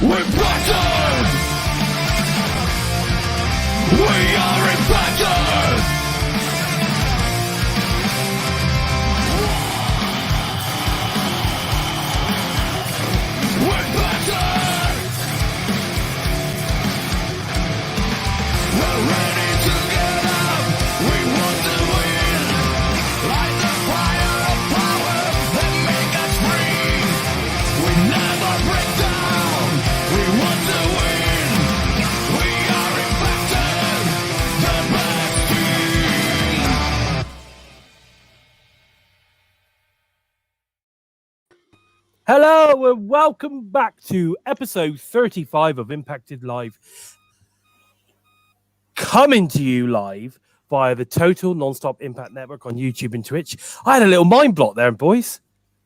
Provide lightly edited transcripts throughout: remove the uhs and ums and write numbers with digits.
We're Bison! We are impacted! We're Bison! We're ready to get up! We want to win! Light the fire of power that make us free! We never break down! We want to win! We are impacted! The best team! Hello and welcome back to episode 35 of Impacted Live. Coming to you live via the Total Nonstop Impact Network on YouTube and Twitch. I had a little mind block there, boys.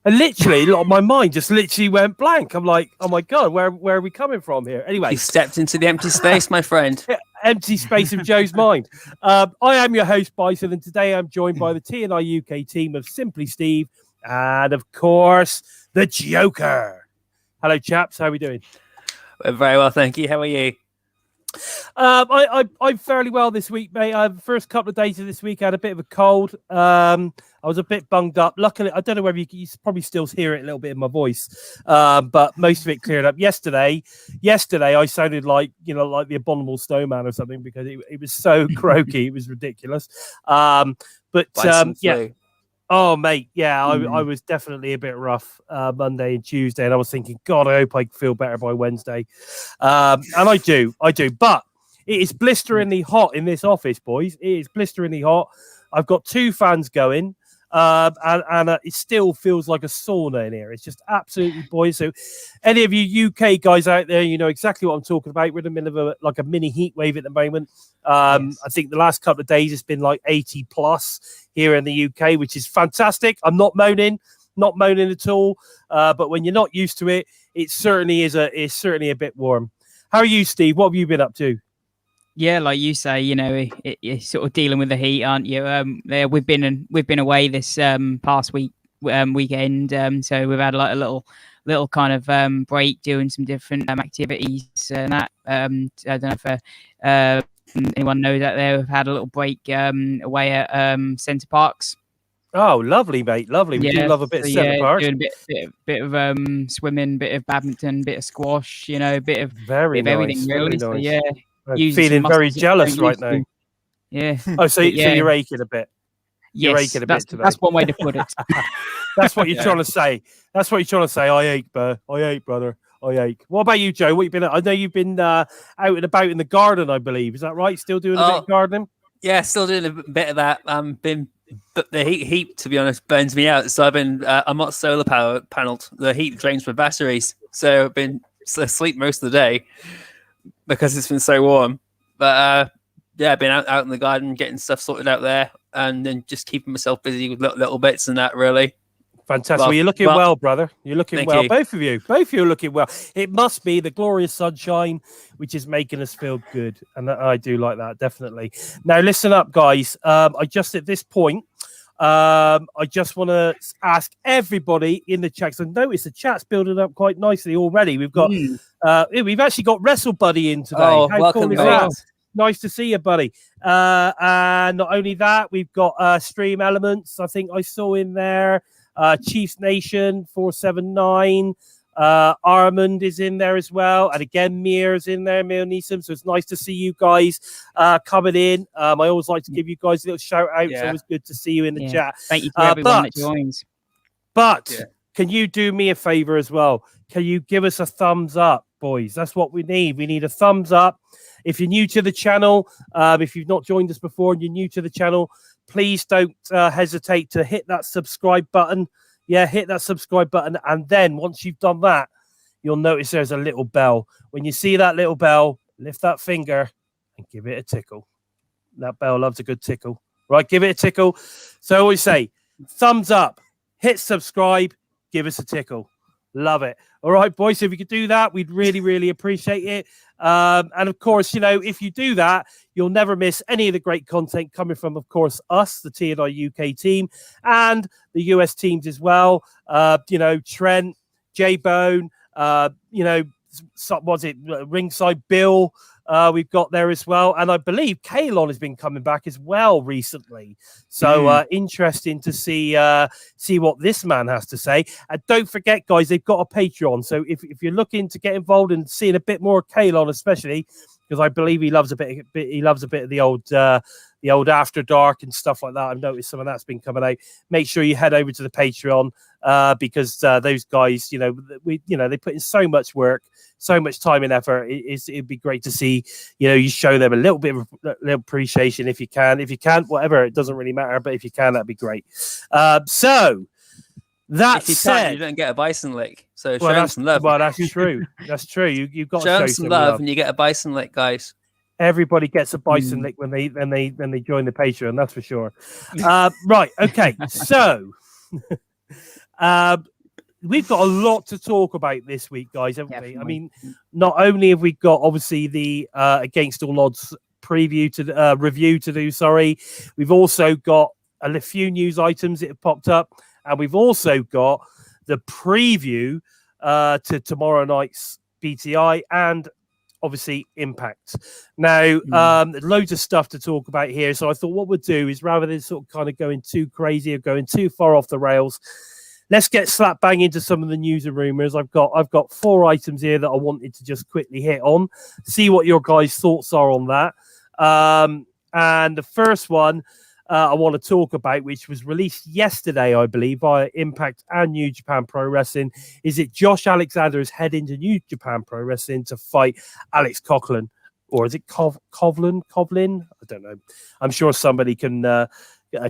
And literally, my mind just literally went blank. I'm like, oh my God, where are we coming from here? Anyway. You stepped into the empty space, my friend. Empty space of Joe's mind. I am your host, Bison, and today I'm joined by the TNI-UK team of Simply Steve and, of course, the Joker. Hello, chaps. How are we doing? Very well, thank you. How are you? I'm fairly well this week, mate. First couple of days of this week, I had a bit of a cold. I was a bit bunged up. Luckily, I don't know whether you probably still hear it a little bit in my voice, but most of it cleared up. Yesterday, I sounded like the abominable snowman or something because it was so croaky. It was ridiculous. Yeah. Oh, mate, yeah, I was definitely a bit rough Monday and Tuesday, and I was thinking, God, I hope I feel better by Wednesday. And I do. But it is blisteringly hot in this office, boys. It is blisteringly hot. I've got two fans going, and it still feels like a sauna in here. It's just absolutely boys. So any of you UK guys out there, you know exactly what I'm talking about. We're in the middle of a mini heat wave at the moment. Yes. I think the last couple of days it's been like 80 plus here in the UK, which is fantastic. I'm not moaning at all. But when you're not used to it, it certainly is certainly a bit warm. How are you, Steve? What have you been up to? Yeah, like you say, you're sort of dealing with the heat, aren't you? We've been away this past weekend, so we've had like a little kind of break, doing some different activities and that. I don't know if anyone knows out there. We've had a little break away at Centre Parks. Oh, lovely, mate, lovely. We do love a bit of Centre Parks. Doing a bit of swimming, bit of badminton, bit of squash. Bit of nice, everything really. Nice. So, yeah. I'm feeling very jealous right now. Yeah. Oh, so you're aching a bit. You're aching a bit today. That's one way to put it. That's what you're trying to say. That's what you're trying to say. I ache, brother. I ache. What about you, Joe? What you been? I know you've been out and about in the garden, I believe. Is that right? Still doing a bit of gardening? Yeah, still doing a bit of that. But the heat, to be honest, burns me out. So I'm not solar power paneled. The heat drains my batteries. So I've been asleep most of the day because it's been so warm. But I've been out in the garden getting stuff sorted out there, and then just keeping myself busy with little bits and that. Really fantastic. Well, you're looking well, brother. You're looking well. You. Both of you are looking well. It must be the glorious sunshine which is making us feel good, and I do like that, definitely. Now, listen up, guys. I just at this point, I just want to ask everybody in the chat. So notice the chat's building up quite nicely already. We've got we've actually got Wrestle Buddy in today. Oh, how welcome, cool is that? Nice to see you, buddy. And not only that, we've got Stream Elements. I think I saw in there. Chiefs Nation 479. Armand is in there as well, and again Mir's in there, Mir Neeson. So it's nice to see you guys coming in. I always like to give you guys a little shout out. Yeah. So it was good to see you in the chat. Thank you to everyone that joins. But can you do me a favor as well? Can you give us a thumbs up, boys? That's what we need. We need a thumbs up. If you're new to the channel, if you've not joined us before and you're new to the channel, please don't hesitate to hit that subscribe button. Yeah, hit that subscribe button. And then once you've done that, you'll notice there's a little bell. When you see that little bell, lift that finger and give it a tickle. That bell loves a good tickle. Right, give it a tickle. So I always say, thumbs up, hit subscribe, give us a tickle. Love it. All right, boys. So if you could do that, we'd really, really appreciate it. And of course, if you do that, you'll never miss any of the great content coming from, of course, us, the TNI-UK team, and the US teams as well. Trent, J-Bone, was it Ringside Bill? We've got there as well, and I believe Kalon has been coming back as well recently. So interesting to see what this man has to say. And don't forget, guys, they've got a Patreon. So if you're looking to get involved and seeing a bit more of Kalon, especially because I believe he loves a bit of the old After Dark and stuff like that. I've noticed some of that's been coming out. Make sure you head over to the Patreon because those guys, they put in so much work, so much time and effort. It'd be great to see, you show them a little bit of appreciation if you can. If you can't, whatever, it doesn't really matter. But if you can, that'd be great. So that said, you don't get a Bison lick. So show them some love. Well, that's true. That's true. You've got to show them some love, and you get a Bison lick, guys. Everybody gets a Bison lick when they join the Patreon. That's for sure. Right. Okay. So we've got a lot to talk about this week, guys, haven't we? I mean, not only have we got obviously the Against All Odds review to do. Sorry, we've also got a few news items that have popped up, and we've also got the preview to tomorrow night's BTI and obviously Impact. Now, loads of stuff to talk about here. So I thought what we'd do is, rather than sort of kind of going too crazy or going too far off the rails, let's get slap bang into some of the news and rumors. I've got 4 items here that I wanted to just quickly hit on, see what your guys' thoughts are on that. And the first one I want to talk about, which was released yesterday, I believe, via Impact and New Japan Pro Wrestling, is that Josh Alexander is heading to New Japan Pro Wrestling to fight Alex Coughlin. Or is it Coughlin? I don't know. I'm sure somebody can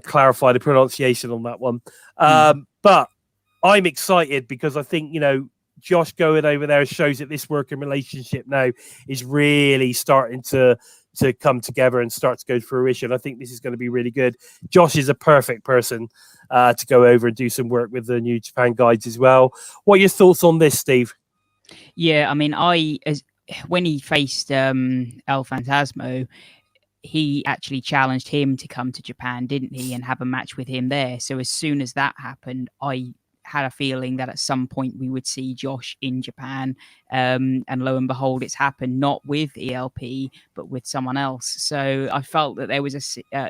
clarify the pronunciation on that one. But I'm excited because I think, Josh going over there shows that this working relationship now is really starting to come together and start to go to fruition. I think this is going to be really good. Josh is a perfect person to go over and do some work with the New Japan guides as well. What are your thoughts on this, Steve? Yeah, I mean, when he faced El Phantasmo, he actually challenged him to come to Japan, didn't he, and have a match with him there. So as soon as that happened, I had a feeling that at some point we would see Josh in Japan, and lo and behold, it's happened, not with ELP but with someone else. So I felt that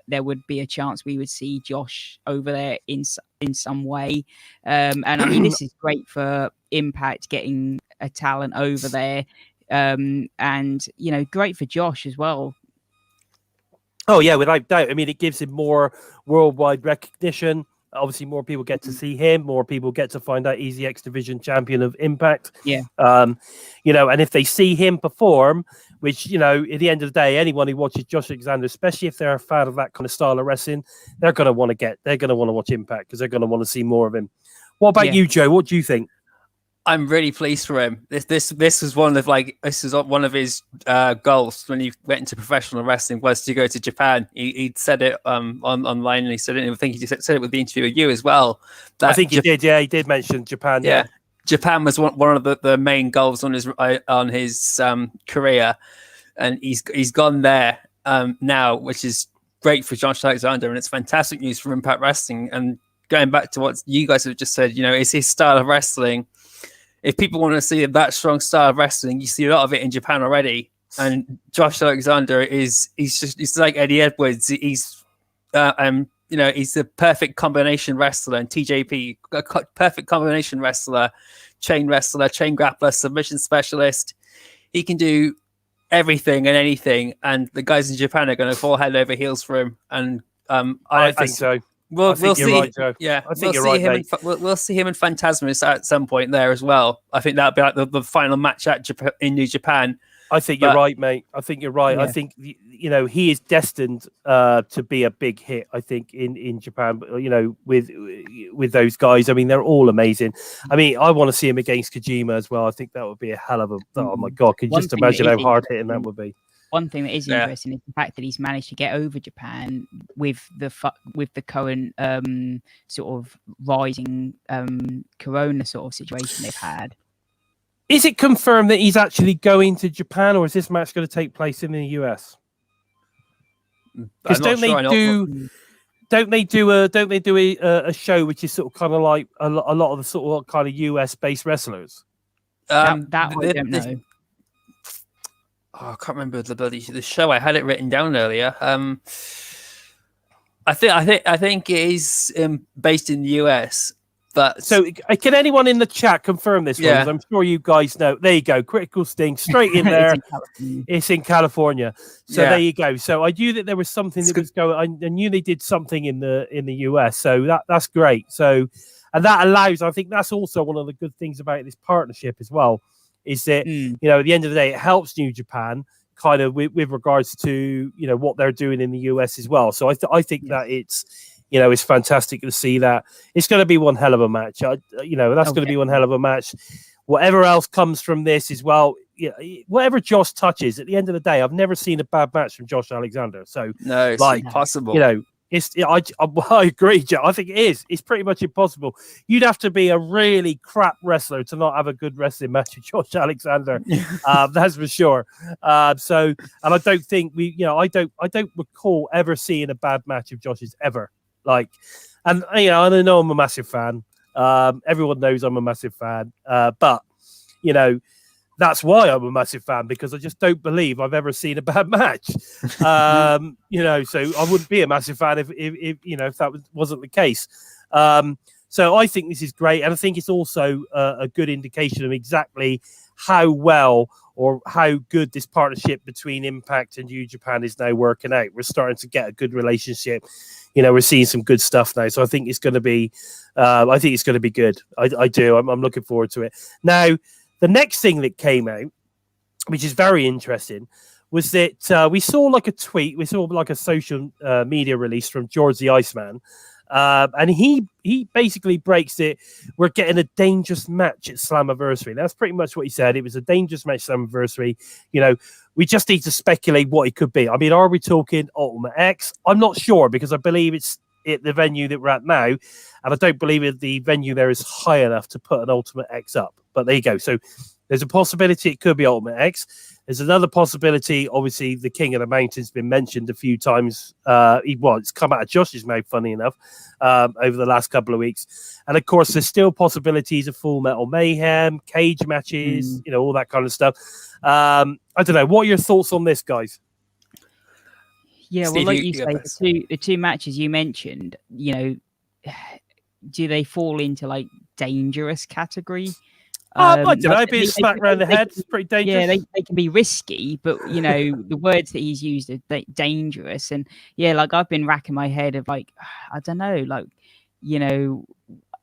there would be a chance we would see Josh over there in some way, and I mean, this is great for Impact getting a talent over there, and great for Josh as well. Oh yeah, without doubt. I mean, it gives him more worldwide recognition. Obviously, more people get to see him. More people get to find out he's the X Division champion of Impact. Yeah. And if they see him perform, which, at the end of the day, anyone who watches Josh Alexander, especially if they're a fan of that kind of style of wrestling, they're going to want to watch Impact because they're going to want to see more of him. What about you, Joe? What do you think? I'm really pleased for him. This was one of his goals when he went into professional wrestling, was to go to Japan. He said it online, and he said it. I think he said it with the interview with you as well. I think he did. Yeah, he did mention Japan. Yeah, Japan was one of the main goals on his career, and he's gone there now, which is great for Josh Alexander, and it's fantastic news for Impact Wrestling. And going back to what you guys have just said, it's his style of wrestling. If people want to see that strong style of wrestling, you see a lot of it in Japan already. And Josh Alexander he's like Eddie Edwards. He's the perfect combination wrestler, and TJP, a perfect combination wrestler, chain grappler, submission specialist. He can do everything and anything, and the guys in Japan are going to fall head over heels for him. And I think so. We'll see. Right, Joe. Yeah, I think you're right, mate. We'll see him in Phantasmus at some point there as well. I think that'll be like the final match in New Japan. I think you're right, mate. I think you're right. Yeah. I think he is destined to be a big hit. I think in Japan, with those guys. I mean, they're all amazing. I mean, I want to see him against Kojima as well. I think that would be a hell of a. Oh my god! Can you just imagine how hard hitting that would be? One thing that is interesting is the fact that he's managed to get over Japan with the current sort of rising corona sort of situation they've had. Is it confirmed that he's actually going to Japan, or is this match going to take place in the US? Because don't they do a show which is sort of kind of like a lot of the sort of kind of US based wrestlers? That I don't know. Oh, I can't remember the show. I had it written down earlier. I think it is based in the US. But so can anyone in the chat confirm this one? Yeah. 'Cause I'm sure you guys know. There you go. Critical Sting straight in there. It's in California. So Yeah. there you go. So I knew that there was something that was going. I knew they did something in the US. So that's great. So, and that allows. I think that's also one of the good things about this partnership as well, is that you know at the end of the day it helps New Japan kind of with regards to what they're doing in the US as well. So I think that it's. It's fantastic to see that. It's going to be one hell of a match. That's going to be one hell of a match. Whatever else comes from this as well, whatever Josh touches, at the end of the day, I've never seen a bad match from Josh Alexander. So, no, it's impossible. I agree, Joe. I think it is. It's pretty much impossible. You'd have to be a really crap wrestler to not have a good wrestling match with Josh Alexander. That's for sure. And I don't think I don't recall ever seeing a bad match of Josh's ever. I know I'm a massive fan. Everyone knows I'm a massive fan. But that's why I'm a massive fan, because I just don't believe I've ever seen a bad match. So I wouldn't be a massive fan if that wasn't the case. So I think this is great, and I think it's also a good indication of exactly how well or how good this partnership between Impact and New Japan is now working out. We're starting to get a good relationship. We're seeing some good stuff now. So I think it's going to be, good. I do. I'm looking forward to it. Now, the next thing that came out, which is very interesting, was that we saw like a tweet. We saw like a social media release from George the Iceman. And he basically breaks it. We're getting a dangerous match at Slammiversary. That's pretty much what he said. It was a dangerous match at Slammiversary. We just need to speculate what it could be. I mean, are we talking Ultimate X? I'm not sure, because I believe it's at the venue that we're at now, and I don't believe the venue there is high enough to put an Ultimate X up. But there you go. So there's a possibility it could be Ultimate X. There's another possibility. Obviously, the King of the Mountain's been mentioned a few times. It's come out of Josh's mouth, funny enough, over the last couple of weeks. And of course, there's still possibilities of Full Metal Mayhem, cage matches, all that kind of stuff. I don't know. What are your thoughts on this, guys? Yeah, Steve, well, like you say, the two matches you mentioned, do they fall into like dangerous category? I don't know. Being smacked around the head is pretty dangerous. Yeah, they can be risky, but the words that he's used are dangerous. And like I've been racking my head of like, I don't know, like,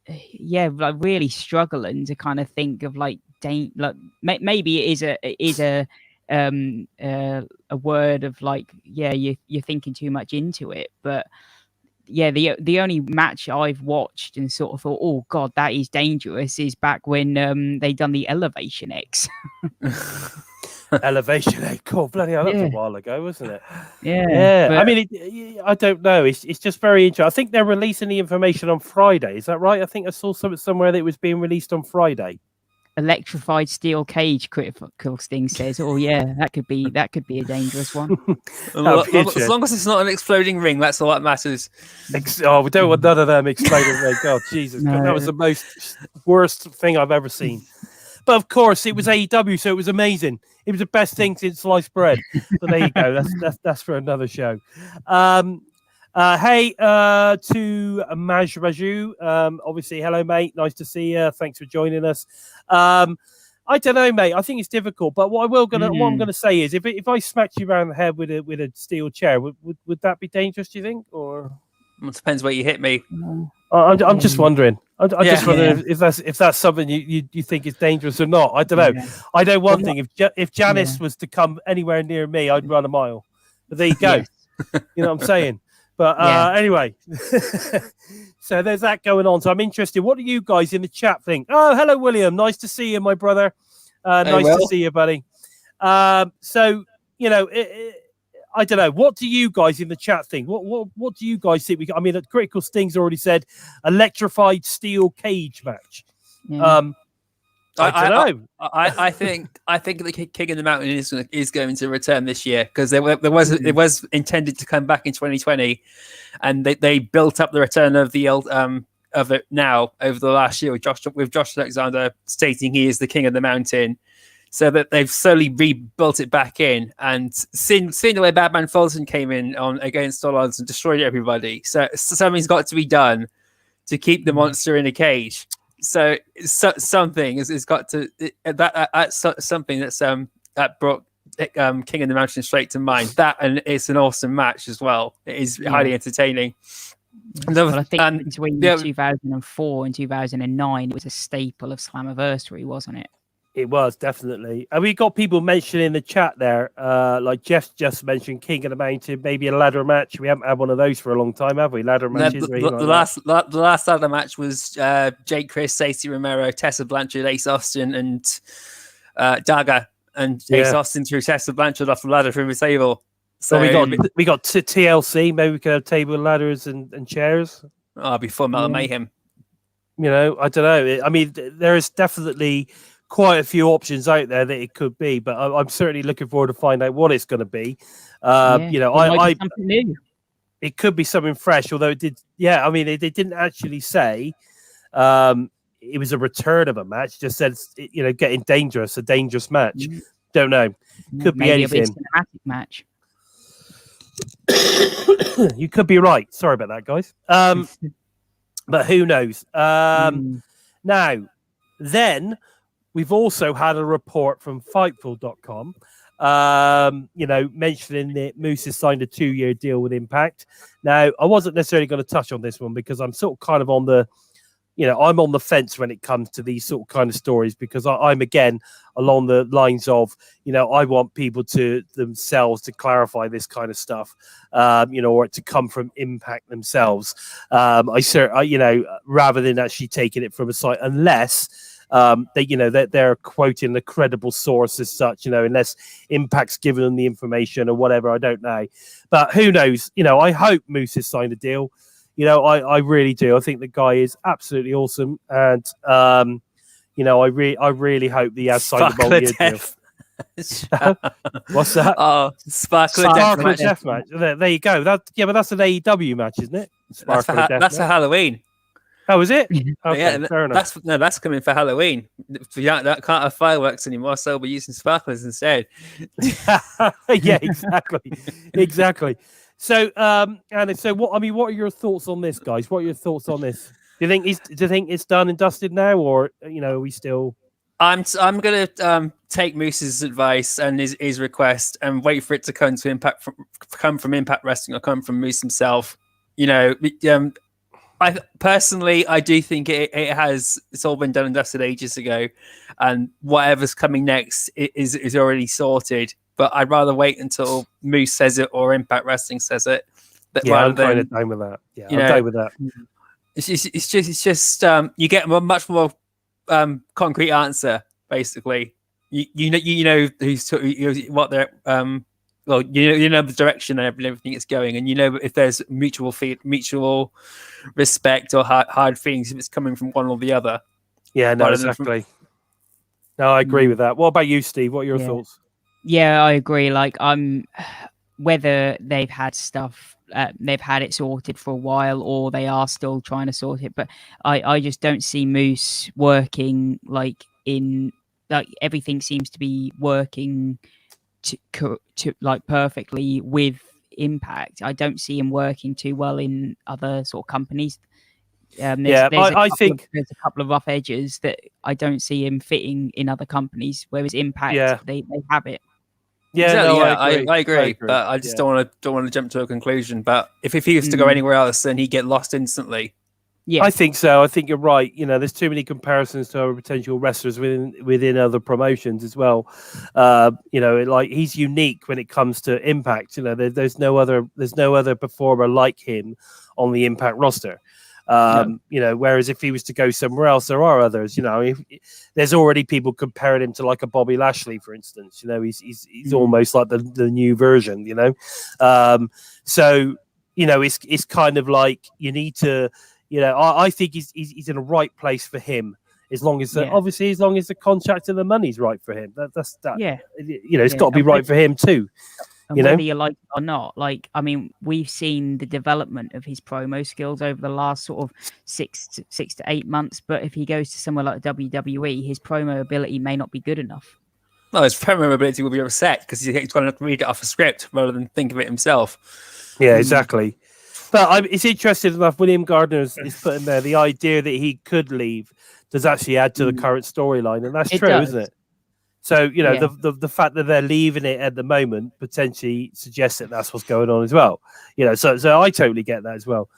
like really struggling to kind of think of like maybe it is a word of like, you're thinking too much into it, but. Yeah, the only match I've watched and sort of thought, oh god, that is dangerous, is back when they done the Elevation X. Elevation X, cool, bloody hell, that was a while ago, wasn't it? Yeah. But... I mean, I don't know. It's just very interesting. I think they're releasing the information on Friday. Is that right? I think I saw somewhere that it was being released on Friday. Electrified steel cage, Critical Sting says. Oh yeah, that could be a dangerous one. As long as it's not an exploding ring, that's all that matters. We don't want none of them exploding ring. God, Jesus, no. That was the worst thing I've ever seen. But of course, it was AEW, so it was amazing. It was the best thing since sliced bread. So there you go. That's for another show. Hey to Maj Raju. Obviously, hello, mate. Nice to see you. Thanks for joining us. I don't know, mate. I think it's difficult, but what I'm gonna say is, if I smacked you around the head with a steel chair, would that be dangerous? Do you think, or it depends where you hit me? I'm just wondering. I'm just wondering if that's something you think is dangerous or not. I don't know. I know one thing. If Janice was to come anywhere near me, I'd run a mile. But there you go. You know what I'm saying? But anyway, so there's that going on. So I'm interested. What do you guys in the chat think? Oh, hello, William. Nice to see you, my brother. Nice to see you, buddy. So, I don't know. What do you guys in the chat think? What do you guys think? I mean, Critical Sting's already said electrified steel cage match. Yeah. I don't know. I think the King of the Mountain is going to return this year, because it was intended to come back in 2020, and they built up the return of the old of it now over the last year with Josh Alexander stating he is the king of the mountain. So that they've slowly rebuilt it back in, and seeing the way Badman Fulton came in on Against All Odds and destroyed everybody. So something's got to be done to keep the monster in a cage. So something has got to that's something that brought King of the Mountain straight to mind. That, and it's an awesome match as well. It is highly entertaining. Well, I think between 2004 and 2009, it was a staple of Slammiversary, wasn't it? It was, definitely. And we got people mentioning in the chat there, like Jeff just mentioned King of the Mountain, maybe a ladder match. We haven't had one of those for a long time, have we? Ladder matches. The last ladder match was Jake Chris, Stacey Romero, Tessa Blanchard, Ace Austin, and Daga. And Ace Austin threw Tessa Blanchard off the ladder from the table. So we got TLC. Maybe we could have table ladders and chairs. Oh, it'd be fun, mayhem. You know, I don't know. I mean, there is definitely quite a few options out there that it could be, but I'm certainly looking forward to find out what it's going to be. You know, something new. It could be something fresh, although it did. Yeah, I mean, they didn't actually say it was a return of a match. Just said, you know, getting dangerous, a dangerous match. Don't know. Could be anything. A cinematic match. You could be right. Sorry about that, guys. But who knows? Now, then. We've also had a report from Fightful.com, you know, mentioning that Moose has signed a 2-year deal with Impact. Now, I wasn't necessarily going to touch on this one because I'm sort of kind of on the, you know, I'm on the fence when it comes to these sort of kind of stories, because I'm again along the lines of, you know, I want people to themselves to clarify this kind of stuff, you know, or to come from Impact themselves. You know, rather than actually taking it from a site, unless they, you know, they're quoting the credible source as such, you know, unless Impact's given them the information or whatever, I don't know. But who knows? You know, I hope Moose has signed a deal. You know, I really do. I think the guy is absolutely awesome, and you know, I really hope that he has signed a multi-year deal. What's that? Oh, Sparkle Death match. There you go. But that's an AEW match, isn't it? That's a Halloween. Oh, is it? Okay, yeah, fair enough. That's coming for Halloween. That can't have fireworks anymore, so we'll be using sparklers instead. Yeah, exactly. So, and so what? I mean, what are your thoughts on this, guys? What are your thoughts on this? Do you think it's done and dusted now, or you know, are we still? I'm gonna take Moose's advice and his request and wait for it to come to come from Impact Wrestling or come from Moose himself. You know, I personally do think it's all been done and dusted ages ago, and whatever's coming next is already sorted. But I'd rather wait until Moose says it or Impact Wrestling says it. Yeah, I'm kind of down with that. Yeah, I'm down with that. It's just you get a much more concrete answer. Basically, you know what they're well, you know the direction and everything it's going, and you know if there's mutual respect or hard feelings if it's coming from one or the other. Yeah, no, exactly. No, I agree with that. What about you, Steve? What are your thoughts? Yeah, I agree. Like, whether they've had stuff, they've had it sorted for a while, or they are still trying to sort it. But I just don't see Moose working like everything seems to be working to like perfectly with Impact. I don't see him working too well in other sort of companies. I think there's a couple of rough edges that I don't see him fitting in other companies. Whereas Impact, they have it. Yeah, exactly, no, I agree. But I just don't want to jump to a conclusion. But if he was to go anywhere else, then he'd get lost instantly. Yeah, I think so. I think you're right. You know, there's too many comparisons to other potential wrestlers within other promotions as well. You know, like he's unique when it comes to Impact. You know, there's no other performer like him on the Impact roster. You know, whereas if he was to go somewhere else, there are others. You know, there's already people comparing him to like a Bobby Lashley, for instance. You know, he's almost like the new version. You know, so you know, it's kind of like you need to. You know, I think he's in the right place for him, as long as obviously as long as the contract and the money's right for him. That's that. Yeah, you know, it's got to be right for him too. And You know? whether you like it or not, like, I mean, we've seen the development of his promo skills over the last sort of 6 to 8 months. But if he goes to somewhere like WWE, his promo ability may not be good enough. No, his promo ability will be upset because he's going to have to read it off a script rather than think of it himself. Yeah, exactly. But it's interesting enough. William Gardner is putting there the idea that he could leave does actually add to the current storyline, and that's true, isn't it? So the fact that they're leaving it at the moment potentially suggests that that's what's going on as well. So I totally get that as well.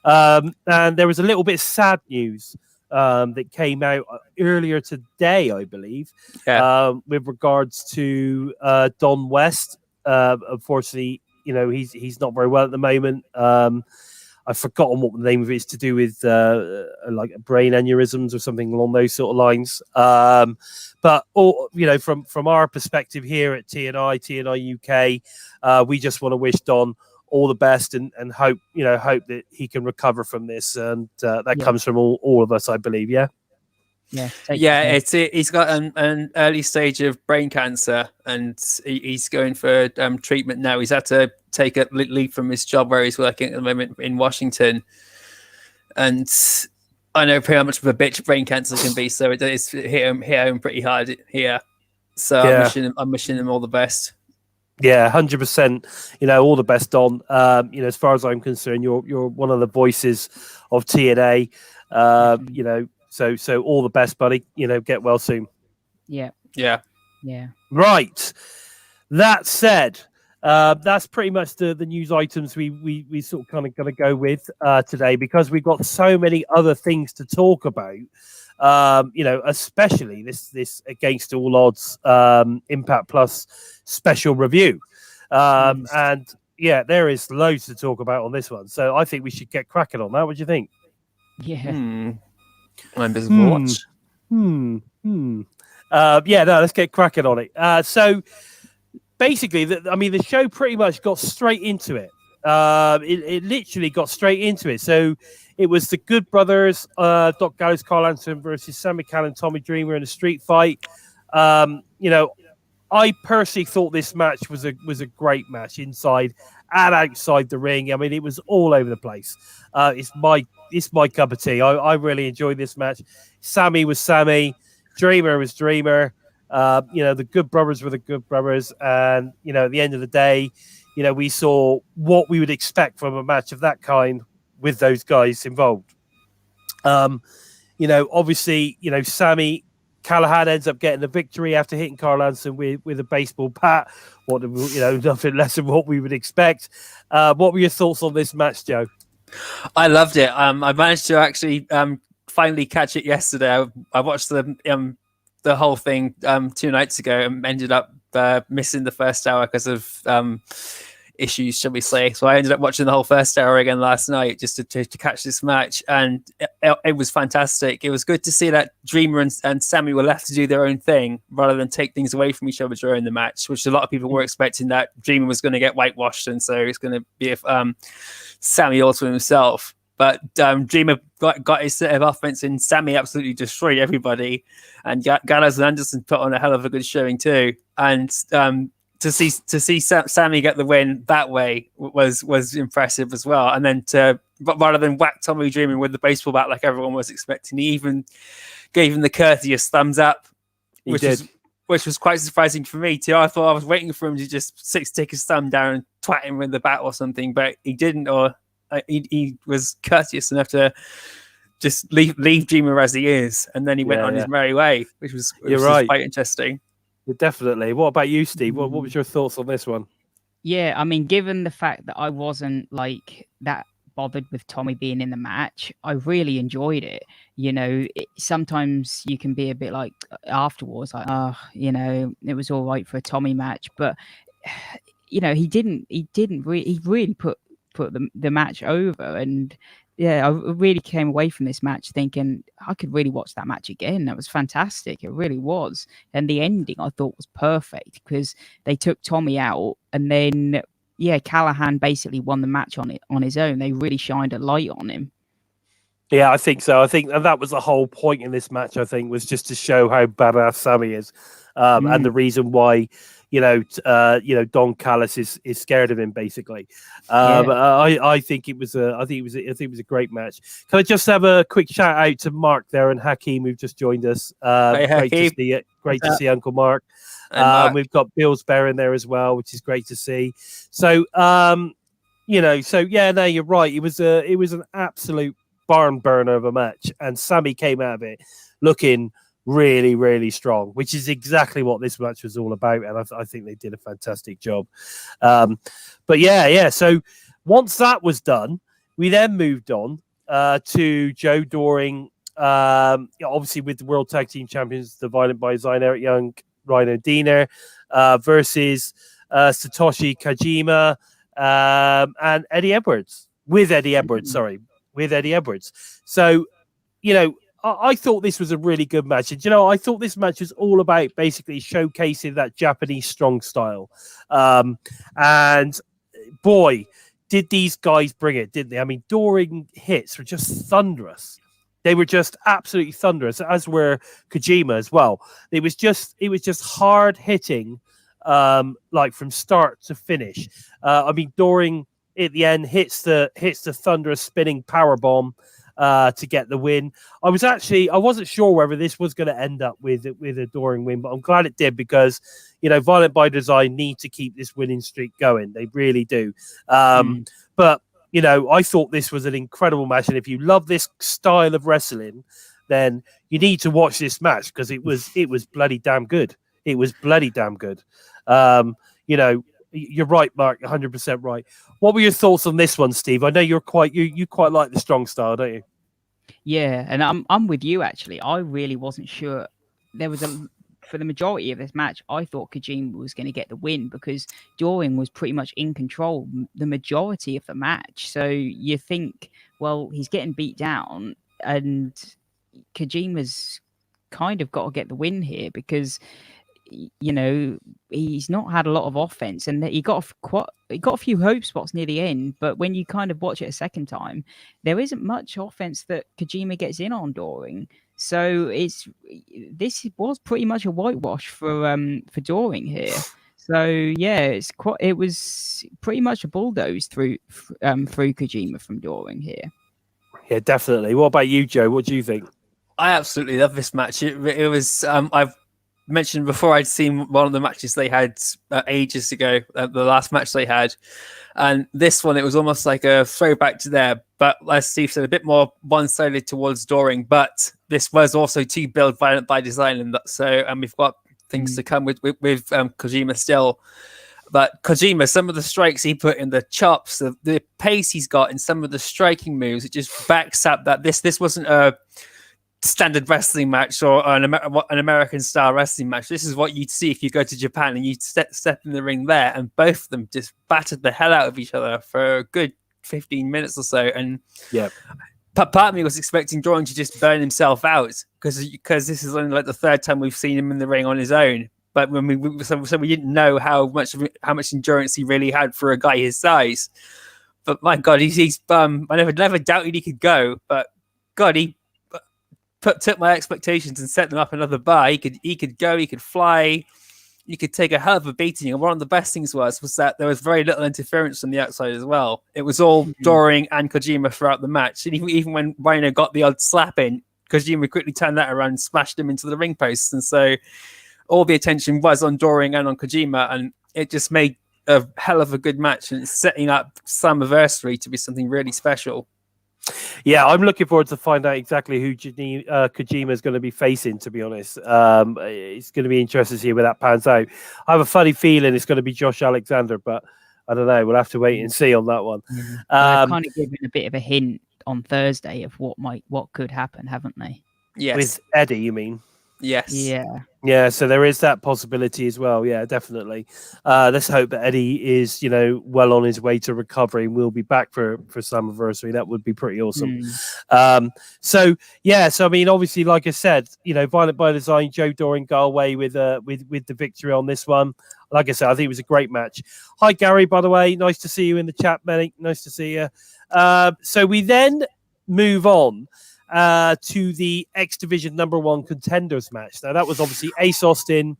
And there was a little bit of sad news that came out earlier today, I believe, with regards to Don West. Unfortunately, he's not very well at the moment. I've forgotten what the name of it is, to do with like brain aneurysms or something along those sort of lines. But from our perspective here at TNI UK, we just want to wish Don all the best and hope that he can recover from this, and that comes from all of us, I believe. He's got an early stage of brain cancer, and he's going for treatment now. He's had to take a leave from his job where he's working at the moment in Washington, and I know how much of a bitch brain cancer can be, so it's hit home pretty hard here. So I'm wishing him all the best. Yeah, 100%. All the best, Don. As far as I'm concerned, you're one of the voices of TNA. So all the best, buddy. Get well soon. Yeah. Right. That said, that's pretty much the news items we sort of kind of going to go with today, because we've got so many other things to talk about. Especially this Against All Odds Impact Plus special review. And there is loads to talk about on this one. So I think we should get cracking on that. What do you think? Yeah. Members of watch. Let's get cracking on it. So basically, the show pretty much got straight into it. It literally got straight into it. So it was the Good Brothers, Doc Gallows, Carl Anderson versus Sami Callihan, Tommy Dreamer in a street fight. I personally thought this match was a great match inside and outside the ring. I mean, it was all over the place. It's my cup of tea. I really enjoyed this match. Sami was Sami, Dreamer was Dreamer. The Good Brothers were the Good Brothers, and at the end of the day, we saw what we would expect from a match of that kind with those guys involved. Obviously, Sami Callihan ends up getting the victory after hitting Carl Anderson with a baseball bat. Nothing less than what we would expect. What were your thoughts on this match, Joe? I loved it. I managed to actually finally catch it yesterday. I watched the whole thing 2 nights ago and ended up missing the first hour because of issues, shall we say. So I ended up watching the whole first hour again last night just to catch this match, and it was fantastic. It was good to see that Dreamer and Sami were left to do their own thing rather than take things away from each other during the match, which a lot of people were expecting, that Dreamer was going to get whitewashed, and so it's going to be Sami all to himself. But Dreamer got his set of offense, and Sami absolutely destroyed everybody. And Gallows and Anderson put on a hell of a good showing too. And to see Sami get the win that way was impressive as well. And then rather than whack Tommy Dreamer with the baseball bat like everyone was expecting, he even gave him the courteous thumbs up, which was quite surprising for me too. I thought I was waiting for him to just stick his thumb down and twat him with the bat or something, but he didn't. Or he was courteous enough to just leave Dreamer as he is, and then he went on his merry way, which was quite interesting. Definitely. What about you, Steve? What was your thoughts on this one? Yeah, I mean, given the fact that I wasn't like that bothered with Tommy being in the match, I really enjoyed it. Sometimes you can be a bit like afterwards, like, it was all right for a Tommy match, but he really put the match over. And I really came away from this match thinking I could really watch that match again. That was fantastic. It really was. And the ending I thought was perfect, because they took Tommy out, and then Callihan basically won the match on his own. They really shined a light on him. Yeah, I think so. I think and that was the whole point in this match. I think was just to show how badass Sami is, and the reason why, Don Callis is scared of him. Basically, I think it was a great match. Can I just have a quick shout out to Mark there and Hakeem who've just joined us? Hey, great to Hakeem. see it. Great to see Uncle Mark. Mark. We've got Bill's Bear in there as well, which is great to see. So, no, you're right. It was an absolute barn burner of a match, and Sami came out of it looking really, really strong, which is exactly what this match was all about. And I think they did a fantastic job. But yeah. So once that was done, we then moved on to Joe Doring, obviously with the World Tag Team Champions, the Violent by Design, Eric Young, Rhino Diener, versus Satoshi Kojima and Eddie Edwards. With Eddie Edwards. So, I thought this was a really good match. And, I thought this match was all about basically showcasing that Japanese strong style. And boy, did these guys bring it, didn't they? I mean, Doring hits were just thunderous. They were just absolutely thunderous, as were Kojima as well. It was just hard hitting, like from start to finish. I mean, Doring at the end hits the thunderous spinning power bomb to get the win. I wasn't sure whether this was going to end up with a Doring win, but I'm glad it did because Violent by Design need to keep this winning streak going. They really do. But I thought this was an incredible match, and if you love this style of wrestling, then you need to watch this match because it was bloody damn good. It was bloody damn good. You're right, Mark, 100% right. What were your thoughts on this one, Steve? I know you quite like the strong style, don't you? Yeah, and I'm with you actually. I really wasn't sure. For the majority of this match, I thought Kojima was going to get the win because Doring was pretty much in control the majority of the match. So you think, well, he's getting beat down, and Kojima's kind of got to get the win here because he's not had a lot of offense, and he got a few hope spots near the end. But when you kind of watch it a second time, there isn't much offense that Kojima gets in on Doring. So this was pretty much a whitewash for Doring here. So yeah, it was pretty much a bulldoze through Kojima from Doring here. Yeah, definitely. What about you, Joe? What do you think? I absolutely love this match. It was I've mentioned before I'd seen one of the matches they had ages ago, the last match they had, and this one it was almost like a throwback to there, but as Steve said, a bit more one-sided towards Doring. But this was also to build Violent by Design, and we've got things to come with Kojima still. But Kojima, some of the strikes he put in, the chops, the pace he's got in some of the striking moves, it just backs up that this wasn't a standard wrestling match or an American style wrestling match. This is what you'd see if you go to Japan and you step in the ring there, and both of them just battered the hell out of each other for a good 15 minutes or so. And yeah, part of me was expecting Doring to just burn himself out because this is only like the third time we've seen him in the ring on his own. But when we didn't know how much endurance he really had for a guy his size. But my God, he's I never doubted he could go. But God, he took my expectations and set them up another bar. He could go, he could fly, you could take a hell of a beating. And one of the best things was that there was very little interference from the outside as well. It was all Doring and Kojima throughout the match. And even when Rhino got the odd slap in, Kojima quickly turned that around and smashed him into the ring posts. And so all the attention was on Doring and on Kojima, and it just made a hell of a good match, and it's setting up Slammiversary to be something really special. Yeah, I'm looking forward to find out exactly who Kojima is going to be facing, to be honest. It's going to be interesting to see where that pans out. I have a funny feeling it's going to be Josh Alexander, but I don't know. We'll have to wait and see on that one. They've kind of given a bit of a hint on Thursday of what could happen, haven't they? Yes. With Eddie, you mean? Yes. Yeah, so there is that possibility as well. Yeah, definitely. Let's hope that Eddie is, well on his way to recovery and will be back for Slammiversary. That would be pretty awesome. So I mean, obviously, like I said, Violent by Design, Joe Doring go away with the victory on this one. Like I said, I think it was a great match. Hi, Gary, by the way. Nice to see you in the chat, Benny. Nice to see you. So we then move on to the X Division #1 contenders match. Now, that was obviously Ace Austin,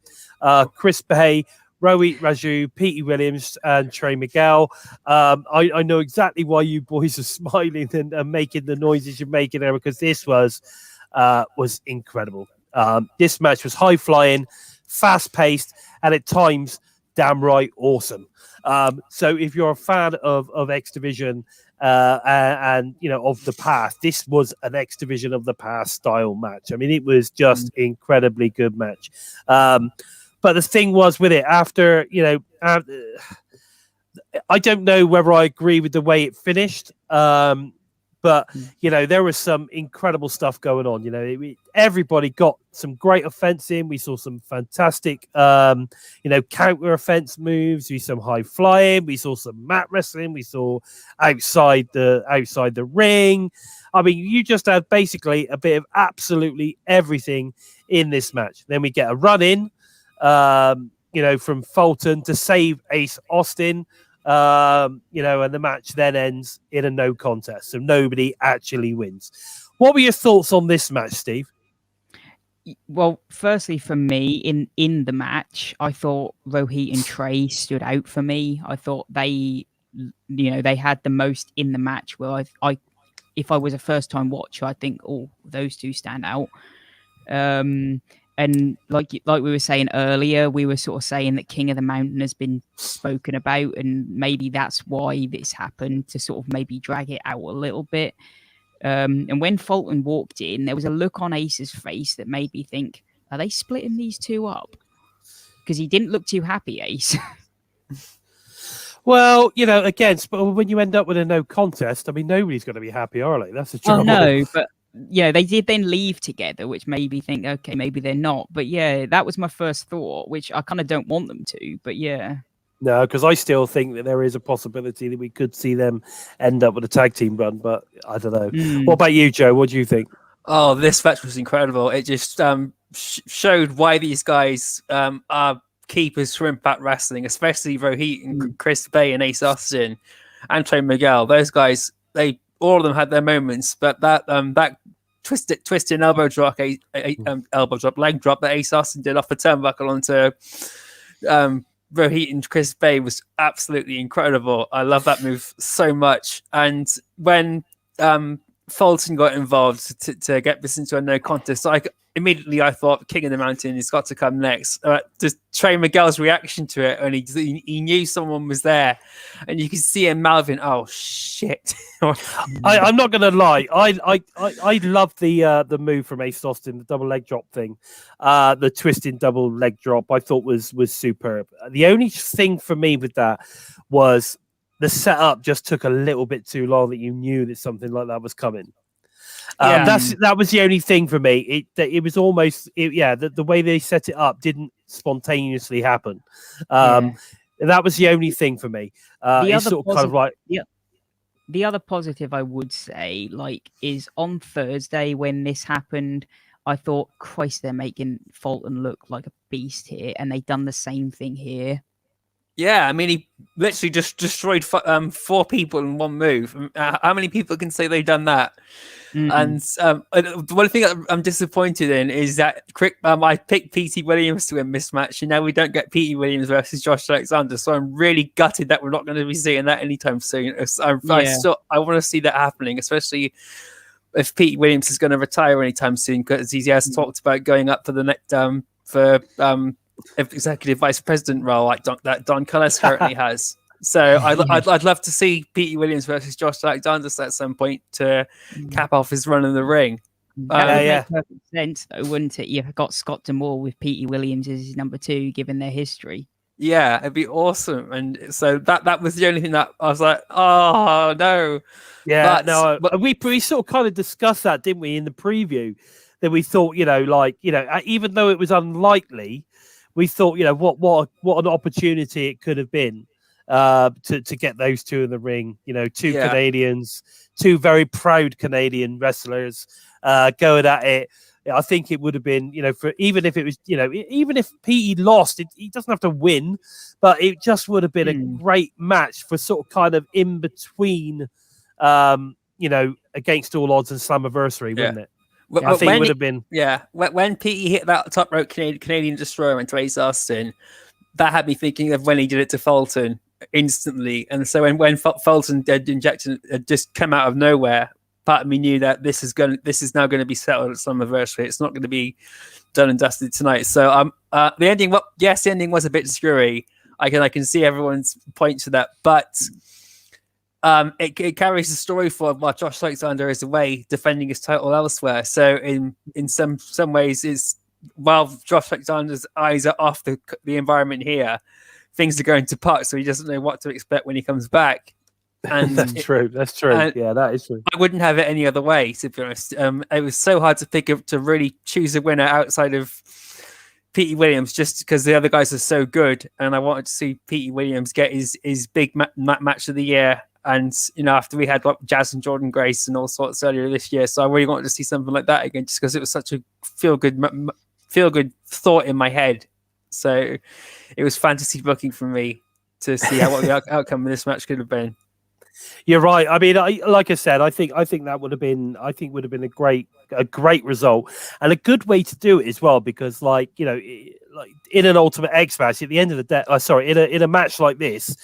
Chris Bay, Rohit Raju, Petey Williams, and Trey Miguel. I know exactly why you boys are smiling and making the noises you're making there, because this was incredible. This match was high flying, fast paced, and at times damn right awesome. So if you're a fan of X Division and you know, of the past, this was an X Division of the past style match. I mean, it was just incredibly good match. But the thing was with it, after, you know, I don't know whether I agree with the way it finished. But, you know, there was some incredible stuff going on. You know, everybody got some great offense in. We saw some fantastic, you know, counter offense moves. We saw some high flying. We saw some mat wrestling. We saw outside the ring. I mean, you just had basically a bit of absolutely everything in this match. Then we get a run in, you know, from Fulton to save Ace Austin. You know, and the match then ends in a no contest, so nobody actually wins. What were your thoughts on this match, Steve? Well, firstly, for me, in the match, I thought Rohit and Trey stood out for me. I thought they, you know, they had the most in the match. Well, I if I was a first time watcher, I think, oh, those two stand out. And like we were saying earlier, we were sort of saying that King of the Mountain has been spoken about, and maybe that's why this happened, to sort of maybe drag it out a little bit. And when Fulton walked in, there was a look on Ace's face that made me think, are they splitting these two up? Because he didn't look too happy, Ace. Well, you know, again, when you end up with a no contest, I mean, nobody's going to be happy, are they? That's the trouble. Oh, no, but... yeah, they did then leave together, which made me think, okay, maybe they're not. But yeah, that was my first thought, which I kind of don't want them to. But yeah. No, because I still think that there is a possibility that we could see them end up with a tag team run, but I don't know. What about you, Joe? What do you think? Oh, this match was incredible. It just showed why these guys are keepers for Impact Wrestling, especially Rohit and Chris Bay and Ace Austin and Trey Miguel. Those guys, all of them had their moments, but that twisting elbow drop, elbow drop, leg drop that Ace Austin did off the turnbuckle onto Rohit and Chris Bay was absolutely incredible. I love that move so much. And when Fulton got involved to get this into a no contest, immediately I thought King of the Mountain has got to come next. Just Trey Miguel's reaction to it, and he knew someone was there, and you can see him mouthing, "Oh shit!" I'm not gonna lie, I love the move from Ace Austin, the double leg drop thing, the twisting double leg drop. I thought was superb. The only thing for me with that was the setup just took a little bit too long. That you knew that something like that was coming. That was the only thing for me. It was almost the way they set it up didn't spontaneously happen. That was the only thing for me. It's sort of kind of like the other positive I would say, like, is on Thursday when this happened, I thought, Christ, they're making Fulton look like a beast here, and they've done the same thing here. Yeah, I mean, he literally just destroyed 4 people in one move. How many people can say they've done that? And the one thing that I'm disappointed in is that I picked Petey Williams to win this match, and now we don't get Petey Williams versus Josh Alexander. So I'm really gutted that we're not going to be seeing that anytime soon. I want to see that happening, especially if Petey Williams is going to retire anytime soon, because he has talked about going up for the next executive vice president role like that Don Cullis currently has. So I'd love to see Petey Williams versus Josh Alexander at some point to cap off his run in the ring. That would make perfect sense, though, wouldn't it? You've got Scott D'Amore with Petey Williams as his number 2, given their history. Yeah, it'd be awesome. And so that was the only thing that I was like, oh no. Yeah, but we sort of kind of discussed that, didn't we, in the preview? That we thought, even though it was unlikely, we thought, what an opportunity it could have been to get those two in the ring. Two Canadians, two very proud Canadian wrestlers going at it. I think it would have been, for even if it was, even if Petey lost, he doesn't have to win, but it just would have been a great match for sort of kind of in between, Against All Odds and Slammiversary, wouldn't it? When, I think it would he- have been. Yeah, when Petey hit that top rope Canadian Destroyer into Ace Austin, that had me thinking of when he did it to Fulton instantly. And so when Fulton injection had just come out of nowhere, part of me knew that this is now going to be settled at Slammiversary. It's not going to be done and dusted tonight. So the ending, the ending was a bit screwy. I can see everyone's point to that, but it carries the story forward while Josh Alexander is away defending his title elsewhere. So in some ways, it's while Josh Alexander's eyes are off the environment here, things are going to pot, so he doesn't know what to expect when he comes back. And That's true. Yeah, that is true. I wouldn't have it any other way, to be honest. It was so hard to really choose a winner outside of Petey Williams, just because the other guys are so good, and I wanted to see Petey Williams get his big match of the year. And after we had Jazz and Jordan Grace and all sorts earlier this year, so I really wanted to see something like that again, just because it was such a feel good thought in my head. So it was fantasy booking for me to see what the outcome of this match could have been. You're right. I mean, like I said, I think that would have been a great result and a good way to do it as well, because like in an Ultimate X match at the end of the day, in a match like this,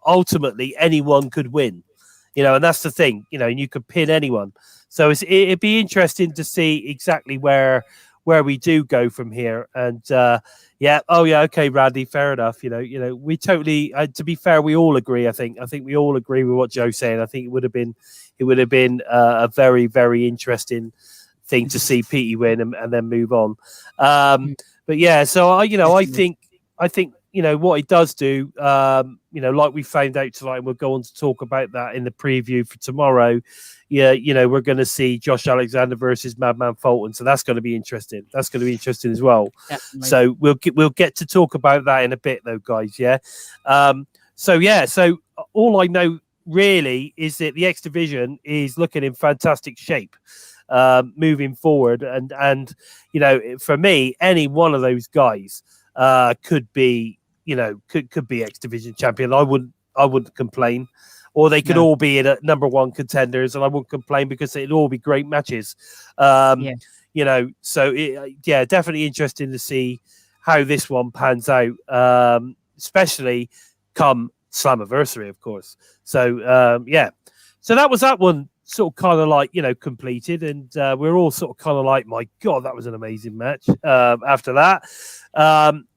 ultimately anyone could win, and that's the thing, and you could pin anyone. So it'd be interesting to see exactly where we do go from here. And okay, Randy, fair enough. We totally. To be fair, we all agree. I think we all agree with what Joe's saying. I think it would have been a very, very interesting thing to see Petey win and then move on. But yeah, so I think what he does do, like we found out tonight, and we'll go on to talk about that in the preview for tomorrow. Yeah, we're going to see Josh Alexander versus Madman Fulton, so that's going to be interesting. That's going to be interesting as well. Definitely. So we'll get to talk about that in a bit, though, guys. Yeah. So all I know really is that the X Division is looking in fantastic shape moving forward, and for me, any one of those guys could be X Division champion. I wouldn't complain. Or they could all be in a number one contenders, and I wouldn't complain because it'd all be great matches. So definitely interesting to see how this one pans out, especially come Slammiversary, of course. So so that was that one sort of kind of like completed, and we're all sort of kind of like, my God, that was an amazing match. After that,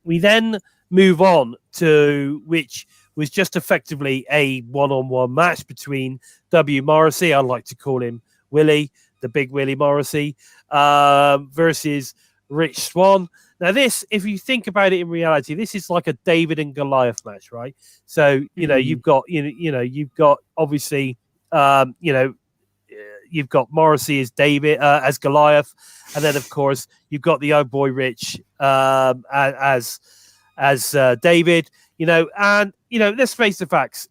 we then move on to which was just effectively a one-on-one match between W. Morrissey, I like to call him Willie, the big Willie Morrissey, versus Rich Swann. Now this, if you think about it in reality, this is like a David and Goliath match, right? So, you've got, you've got obviously, you've got Morrissey as David, as Goliath. And then of course you've got the young boy Rich, as David, and let's face the facts.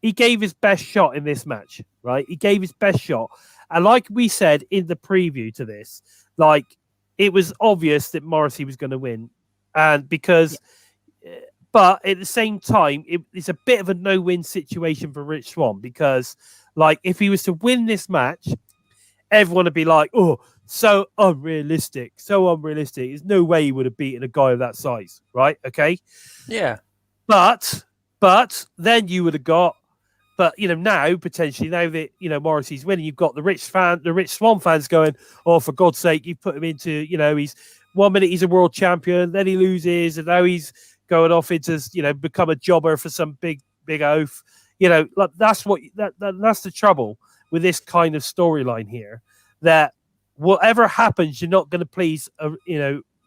He gave his best shot in this match, right? He gave his best shot. And like we said in the preview to this, like it was obvious that Morrissey was going to win. And because, but at the same time, it's a bit of a no-win situation for Rich Swann, because like if he was to win this match, everyone would be like, oh, so unrealistic. There's no way he would have beaten a guy of that size, right? Okay. Yeah. But then you would have got, now potentially, now that Morrissey's winning, you've got the Rich Swann fans going, oh, for God's sake, you put him into, he's 1 minute he's a world champion, then he loses, and now he's going off into become a jobber for some big oaf. Like that's the trouble with this kind of storyline here, that whatever happens, you're not going to please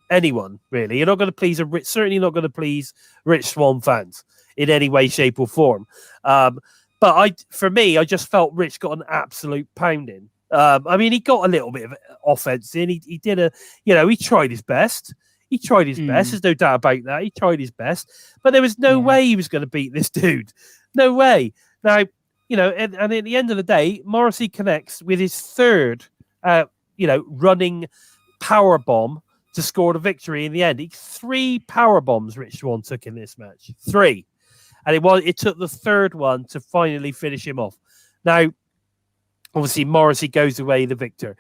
anyone really. You're not going to please certainly not going to please Rich Swann fans in any way, shape, or form. But I just felt Rich got an absolute pounding. I mean, he got a little bit of offense in. He did he tried his best. There's no doubt about that. He tried his best, but there was no way he was going to beat this dude. No way. Now, and at the end of the day, Morrissey connects with his third, running power bomb to score the victory in the end. 3 power bombs Rich Swann took in this match. 3. And it took the third one to finally finish him off. Now, Obviously, Morrissey goes away the victor.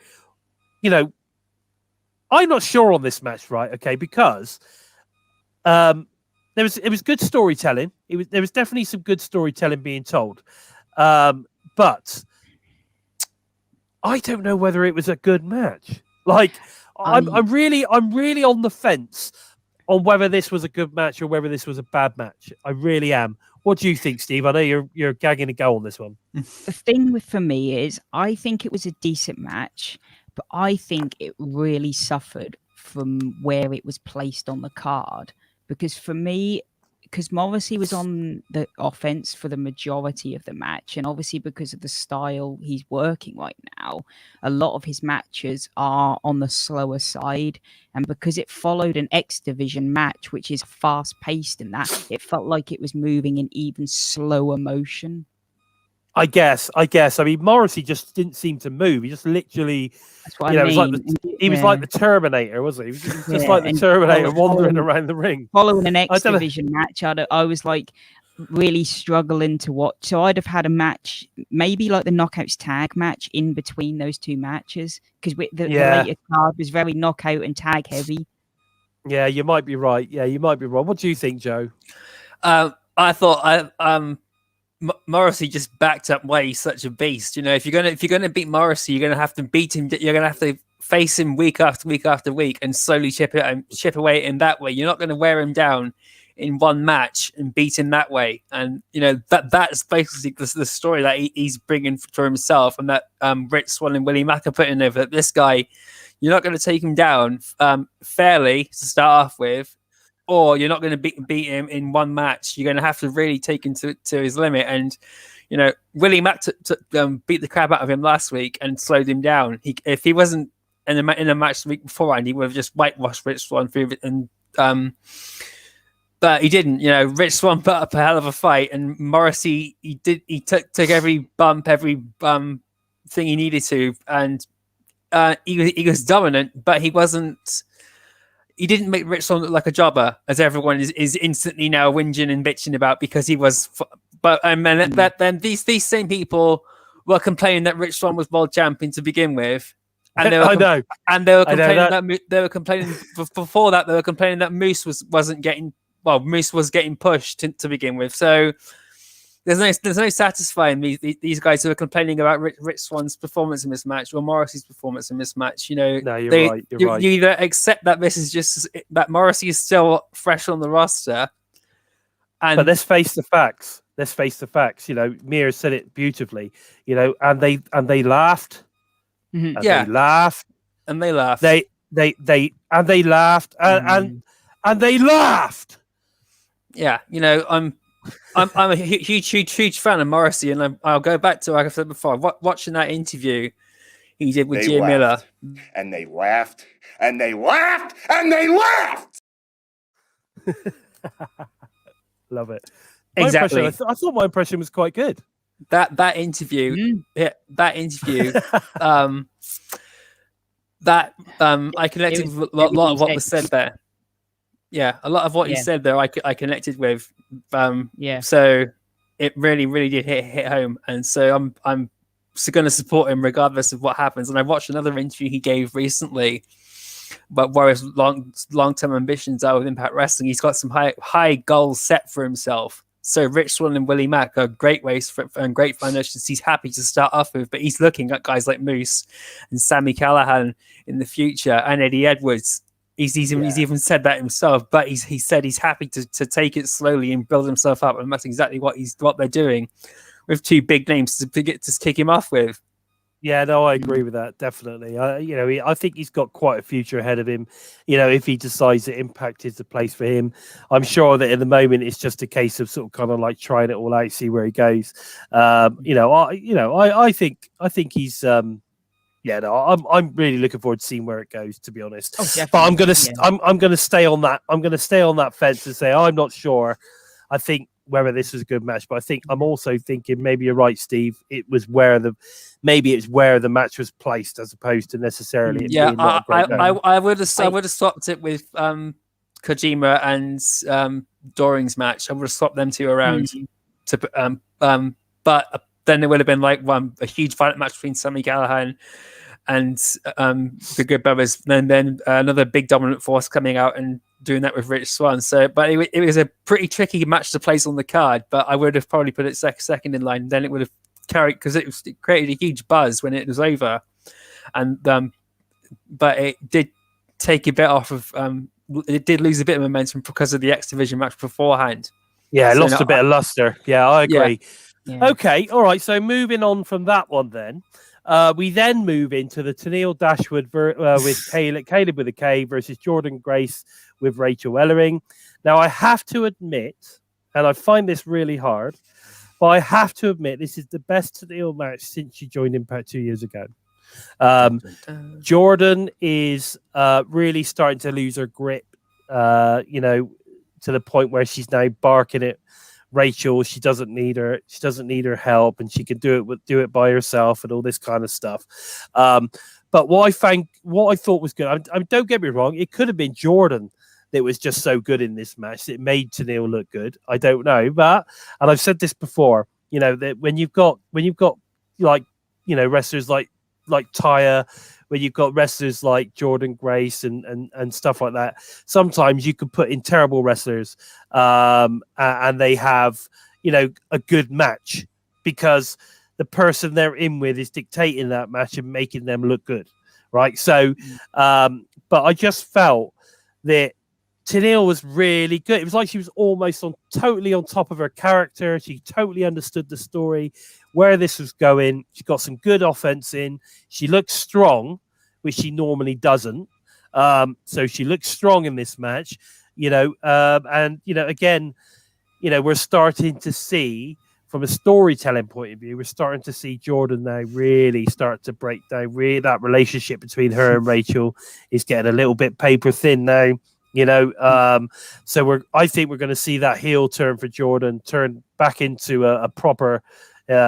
You know, I'm not sure on this match, right? Okay, because it was good storytelling. There was definitely some good storytelling being told, but I don't know whether it was a good match. Like, I'm really on the fence on whether this was a good match or whether this was a bad match. I really am. What do you think, Steve? I know you're gagging to go on this one. The thing for me is, I think it was a decent match, but I think it really suffered from where it was placed on the card. Because for me, because Morrissey was on the offense for the majority of the match, and obviously because of the style he's working right now, a lot of his matches are on the slower side. And because it followed an X Division match, which is fast paced in that, it felt like it was moving in even slower motion. I guess. I mean, Morrissey just didn't seem to move. He just literally, That's what I mean. He was like the Terminator, wasn't he? He was just like the Terminator wandering around the ring. Following an X Division match, I was like really struggling to watch. So I'd have had a match, maybe like the Knockouts tag match in between those two matches, because the later card was very knockout and tag heavy. Yeah, you might be right. Yeah, you might be wrong. What do you think, Joe? I thought Morrissey just backed up why he's such a beast. You know, if you're gonna beat Morrissey, you're gonna have to beat him. You're gonna have to face him week after week after week and slowly chip away in that way. You're not gonna wear him down in one match and beat him that way. And you know that's basically the story that he's bringing for himself, and that Rich Swann and Willie Mack are putting over. That this guy, you're not going to take him down fairly to start off with. Or you're not going to beat him in one match. You're going to have to really take him to his limit. And, you know, Willie Mack beat the crap out of him last week and slowed him down. If he wasn't in a match the week beforehand, he would have just whitewashed Rich Swann through it. And but he didn't. You know, Rich Swann put up a hell of a fight, and Morrissey he took every bump, every thing he needed to, and he was dominant, but he wasn't. He didn't make Rich Swann look like a jobber, as everyone is instantly now whinging and bitching about, because he was. Then these same people were complaining that Rich Swann was world champion to begin with, and they were they were complaining before that. They were complaining that Moose wasn't getting. Well, Moose was getting pushed to begin with, so there's no satisfying these guys who are complaining about Rich Swann's performance in this match or Morrissey's performance in this match. You know, no, you're right. You either accept that this is just that Morrissey is still fresh on the roster, but let's face the facts. You know, Mia said it beautifully. You know, and they laughed. Mm-hmm. And they laughed. And they laughed. They laughed. And they laughed. Yeah, you know, I'm a huge fan of Morrissey, and I'll go back to, like I said before, watching that interview he did with Jim Miller. And they laughed, and they laughed, and they laughed. Love it. Exactly. I thought my impression was quite good. That interview, that interview, I connected with a lot of what was said there. Yeah, a lot of what he said there, I connected with. So it really did hit home, and so I'm going to support him regardless of what happens. And I watched another interview he gave recently, but where his long-term ambitions are with Impact Wrestling. He's got some high goals set for himself. So Rich Swann and Willie Mack are great ways and great foundations he's happy to start off with, but he's looking at guys like Moose and Sami Callihan in the future, and Eddie Edwards. He's even said that himself, but he said he's happy to take it slowly and build himself up, and that's exactly what they're doing with two big names to kick him off with. Yeah, no, I agree with that, definitely. You know, I think he's got quite a future ahead of him. You know, if he decides that Impact is the place for him, I'm sure that in the moment it's just a case of sort of kind of like trying it all out, see where he goes. I think he's. Yeah, no, I'm really looking forward to seeing where it goes, to be honest. Oh, but I'm gonna stay on that. I'm gonna stay on that fence and say I'm not sure. I think whether this was a good match, but I'm also thinking maybe you're right, Steve. It was where the match was placed as opposed to necessarily. I would have swapped it with Kojima and Doring's match. I would have swapped them two around but then there would have been like a huge violent match between Sami Callihan and the Good Brothers, then another big dominant force coming out and doing that with Rich Swann. So, but it was a pretty tricky match to place on the card. But I would have probably put it second in line. Then it would have carried, because it created a huge buzz when it was over, and but it did take a bit off of. It did lose a bit of momentum because of the X Division match beforehand. Yeah, it lost a bit of luster. Yeah, I agree. Yeah. Okay, all right. So moving on from that one, then we then move into the Tennille Dashwood with Caleb with a K versus Jordan Grace with Rachel Ellering. Now, I have to admit, and I find this really hard, but I have to admit this is the best Tennille match since she joined Impact 2 years ago. Jordan is really starting to lose her grip, to the point where she's now barking at Rachel. She doesn't need her help, and she can do it by herself and all this kind of stuff. But what I thought was good, don't get me wrong, it could have been Jordan that was just so good in this match. It made Tennille look good. I don't know, and I've said this before, that when you've got wrestlers like Taya, where you've got wrestlers like Jordan Grace and stuff like that, sometimes you can put in terrible wrestlers and they have, a good match because the person they're in with is dictating that match and making them look good, right? So, but I just felt that Tennille was really good. It was like she was almost totally on top of her character. She totally understood the story, where this was going. She got some good offense in. She looked strong, which she normally doesn't. So she looked strong in this match, again, we're starting to see, from a storytelling point of view, we're starting to see Jordan now really start to break down. That relationship between her and Rachel is getting a little bit paper thin now. So I think we're going to see that heel turn for Jordan turn back into a proper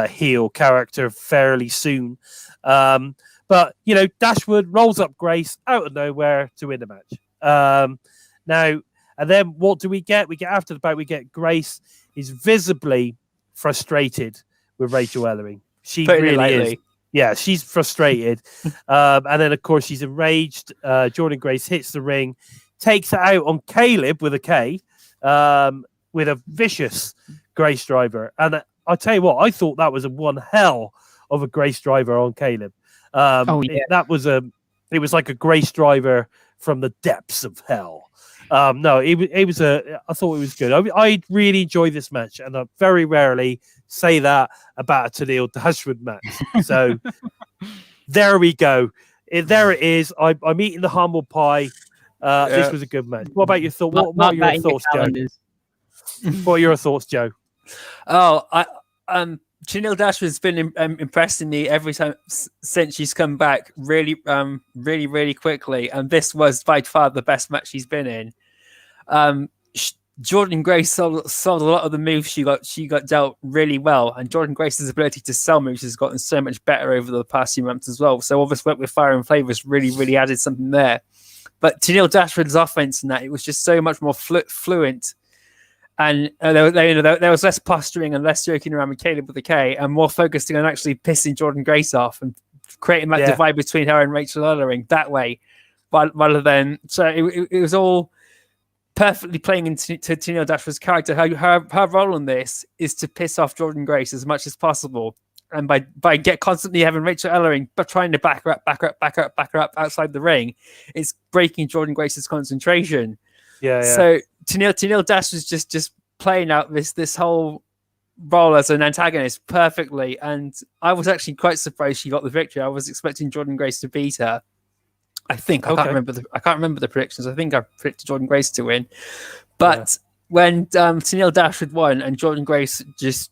heel character fairly soon. But Dashwood rolls up Grace out of nowhere to win the match. Now, and then what do we get? We get after the bout, we get Grace is visibly frustrated with Rachel Ellering. She really is. Yeah, she's frustrated. And then, of course, she's enraged. Jordan Grace hits the ring, takes it out on Caleb with a K, with a vicious Grace driver. And I'll tell you what, I thought that was one hell of a Grace driver on Caleb. It was like a Grace driver from the depths of hell. I thought it was good. I really enjoyed this match, and I very rarely say that about a Tennille Dashwood match. So there we go. There it is. I'm eating the humble pie. This was a good match. What about your thoughts? What are your thoughts, Joe? What are your thoughts, Joe? Oh, Tennille Dashwood's been impressing me every time since she's come back, really, really quickly. And this was by far the best match she's been in. Jordan Grace sold a lot of the moves she got dealt really well, and Jordan Grace's ability to sell moves has gotten so much better over the past few months as well. So all this work with Fire and Flavors really added something there. But Tennille Dashwood's offense in that, it was just so much more fluent. And there was less posturing and less joking around with Caleb with a K, and more focusing on actually pissing Jordan Grace off and creating that divide between her and Rachel Ellering that way, rather than. So it was all perfectly playing into Tennille Dashwood's character. Her role in this is to piss off Jordan Grace as much as possible, and by constantly having Rachel Ellering but trying to back her up outside the ring, it's breaking Jordan Grace's concentration. So Tennille Dash was just playing out this whole role as an antagonist perfectly, and I was actually quite surprised she got the victory. I was expecting Jordan Grace to beat her. I think I can't remember the predictions. I think I predicted Jordan Grace to win, but when Tennille Dashwood won and Jordan Grace just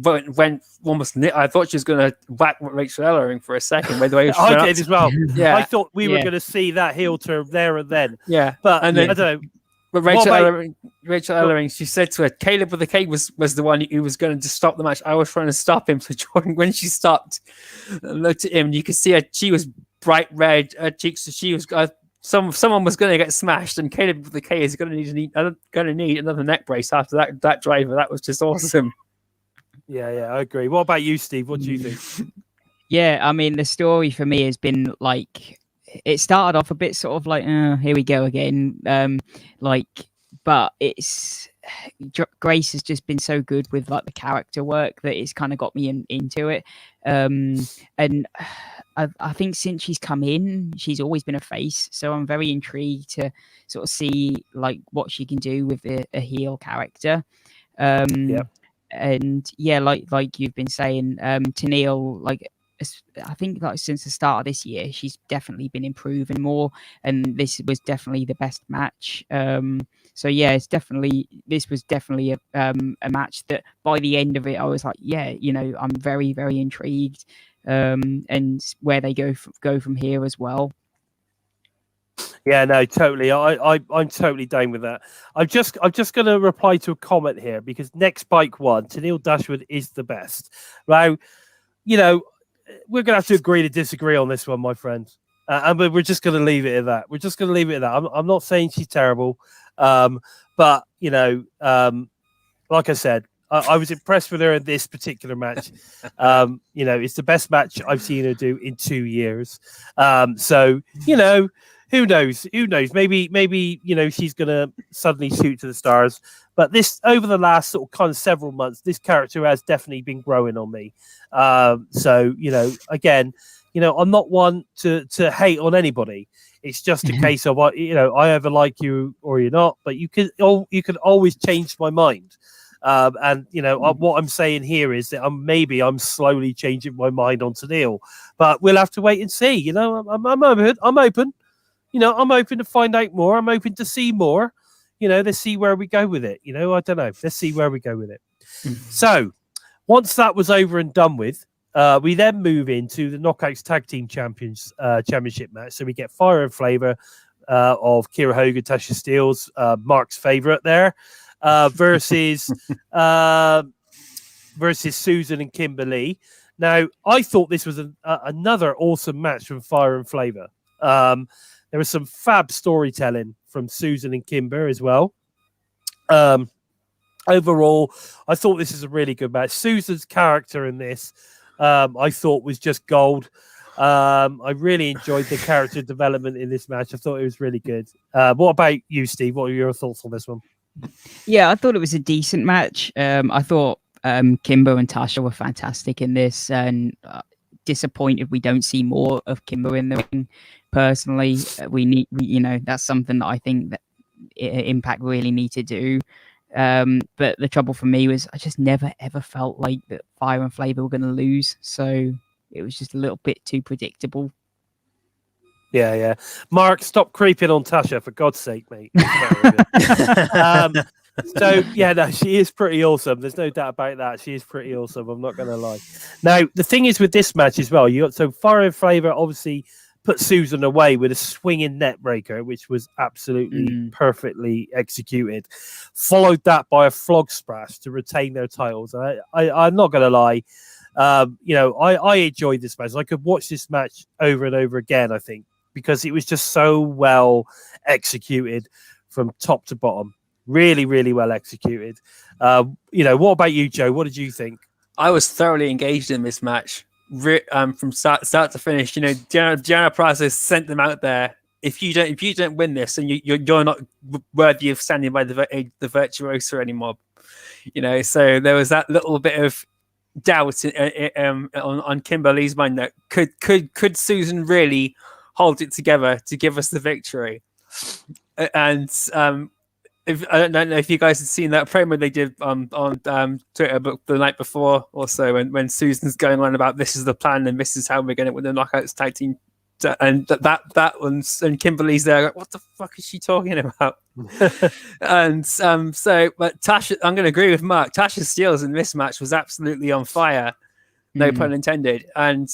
went almost. I thought she was going to whack Rachel Ellering for a second. By the way, I did as well. Yeah, I thought we were going to see that heel turn there and then. Yeah, but and then, I don't know. But Rachel Ellering, she said to her, Caleb with the K was the one who was going to stop the match. I was trying to stop him. So Jordan, when she stopped and looked at him, you could see her. She was bright red. Her cheeks. She was. Someone was going to get smashed, and Caleb with the K is going to need another neck brace after that driver. That was just awesome. Yeah, I agree. What about you, Steve? What do you think? Yeah, I mean, the story for me has been like, it started off a bit sort of like, here we go again. But it's Grace has just been so good with like the character work that it's kind of got me into it. And I think since she's come in, she's always been a face. So I'm very intrigued to sort of see like what she can do with a heel character. And yeah, like you've been saying, Tennille, like I think like since the start of this year, she's definitely been improving more, and this was definitely the best match. So yeah, this was definitely a match that by the end of it, I was like, yeah, I'm very, very intrigued, and where they go from here as well. Yeah, no, totally. I'm totally down with that. I'm just going to reply to a comment here because next bike one, Tennille Dashwood is the best. Now, we're going to have to agree to disagree on this one, my friends. And we're just going to leave it at that. We're just going to leave it at that. I'm not saying she's terrible, but like I said, I was impressed with her in this particular match. It's the best match I've seen her do in 2 years. So who knows? Maybe she's gonna suddenly shoot to the stars. But this over the last sort of kind of several months, this character has definitely been growing on me. So again, I'm not one to hate on anybody. It's just a case of I either like you or you're not. But you can always change my mind. What I'm saying here is that I'm slowly changing my mind on Tennille, but we'll have to wait and see. I'm open. I'm open to find out more. I'm open to see more. Let's see where we go with it. I don't know. Let's see where we go with it. So once that was over and done with, we then move into the Knockouts Tag Team Championship match. So we get Fire and Flavor of Kiera Hogan, Tasha Steelz, Mark's favorite there, versus Susan and Kimberly. Now, I thought this was another awesome match from Fire and Flavor. There was some fab storytelling from Susan and Kimber as well. Overall, I thought this is a really good match. Susan's character in this, I thought was just gold. I really enjoyed the character development in this match. I thought it was really good. What about you, Steve? What are your thoughts on this one? Yeah, I thought it was a decent match. I thought Kimber and Tasha were fantastic in this, and disappointed we don't see more of Kimber in the ring. Personally, that's something that I think that Impact really need to do. But the trouble for me was I just never ever felt like that Fire and Flavor were going to lose, so it was just a little bit too predictable. Yeah. Mark, stop creeping on Tasha, for God's sake, mate. She is pretty awesome. There's no doubt about that. She is pretty awesome. I'm not going to lie. Now, the thing is with this match as well, Fire and Flavor obviously put Susan away with a swinging net breaker, which was absolutely perfectly executed. Followed that by a flog splash to retain their titles. I'm not going to lie. I enjoyed this match. I could watch this match over and over again, I think, because it was just so well executed from top to bottom. Really, really well executed. What about you, Joe? What did you think? I was thoroughly engaged in this match. From start to finish, Deonna Purrazzo sent them out there. If you don't win this, and you're not worthy of standing by the virtuoso anymore, So there was that little bit of doubt on Kimberly's mind that could Susan really hold it together to give us the victory? And I don't know if you guys had seen that promo they did on Twitter the night before, also when Susan's going on about this is the plan and this is how we're going to win the Knockouts Tag Team, and that one's and Kimberly's there. Like, what the fuck is she talking about? And but Tasha, I'm going to agree with Mark. Tasha Steelz in this match was absolutely on fire, no pun intended, and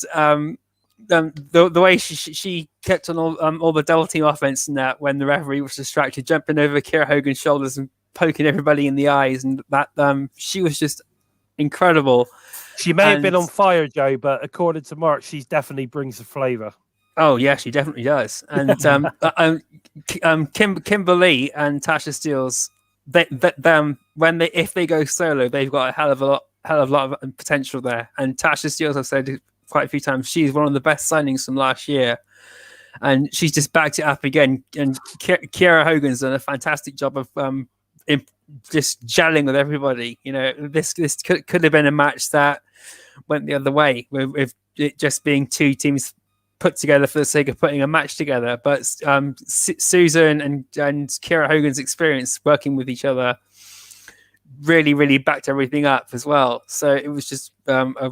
the way she kept on all the double team offense and that when the referee was distracted, jumping over Kiera Hogan's shoulders and poking everybody in the eyes, and that she was just incredible. She may have been on fire, Joe, but according to Mark, she definitely brings the flavor. Oh yeah, she definitely does. And Kimberly and Tasha Steelz, if they go solo, they've got a hell of a lot hell of a lot of potential there. And Tasha Steele, I've said it quite a few times, she's one of the best signings from last year. And she's just backed it up again. And Kiera Hogan's done a fantastic job of just gelling with everybody. You know, this could have been a match that went the other way, with it just being two teams put together for the sake of putting a match together. But Susan and Kiera Hogan's experience working with each other really, really backed everything up as well. So it was just a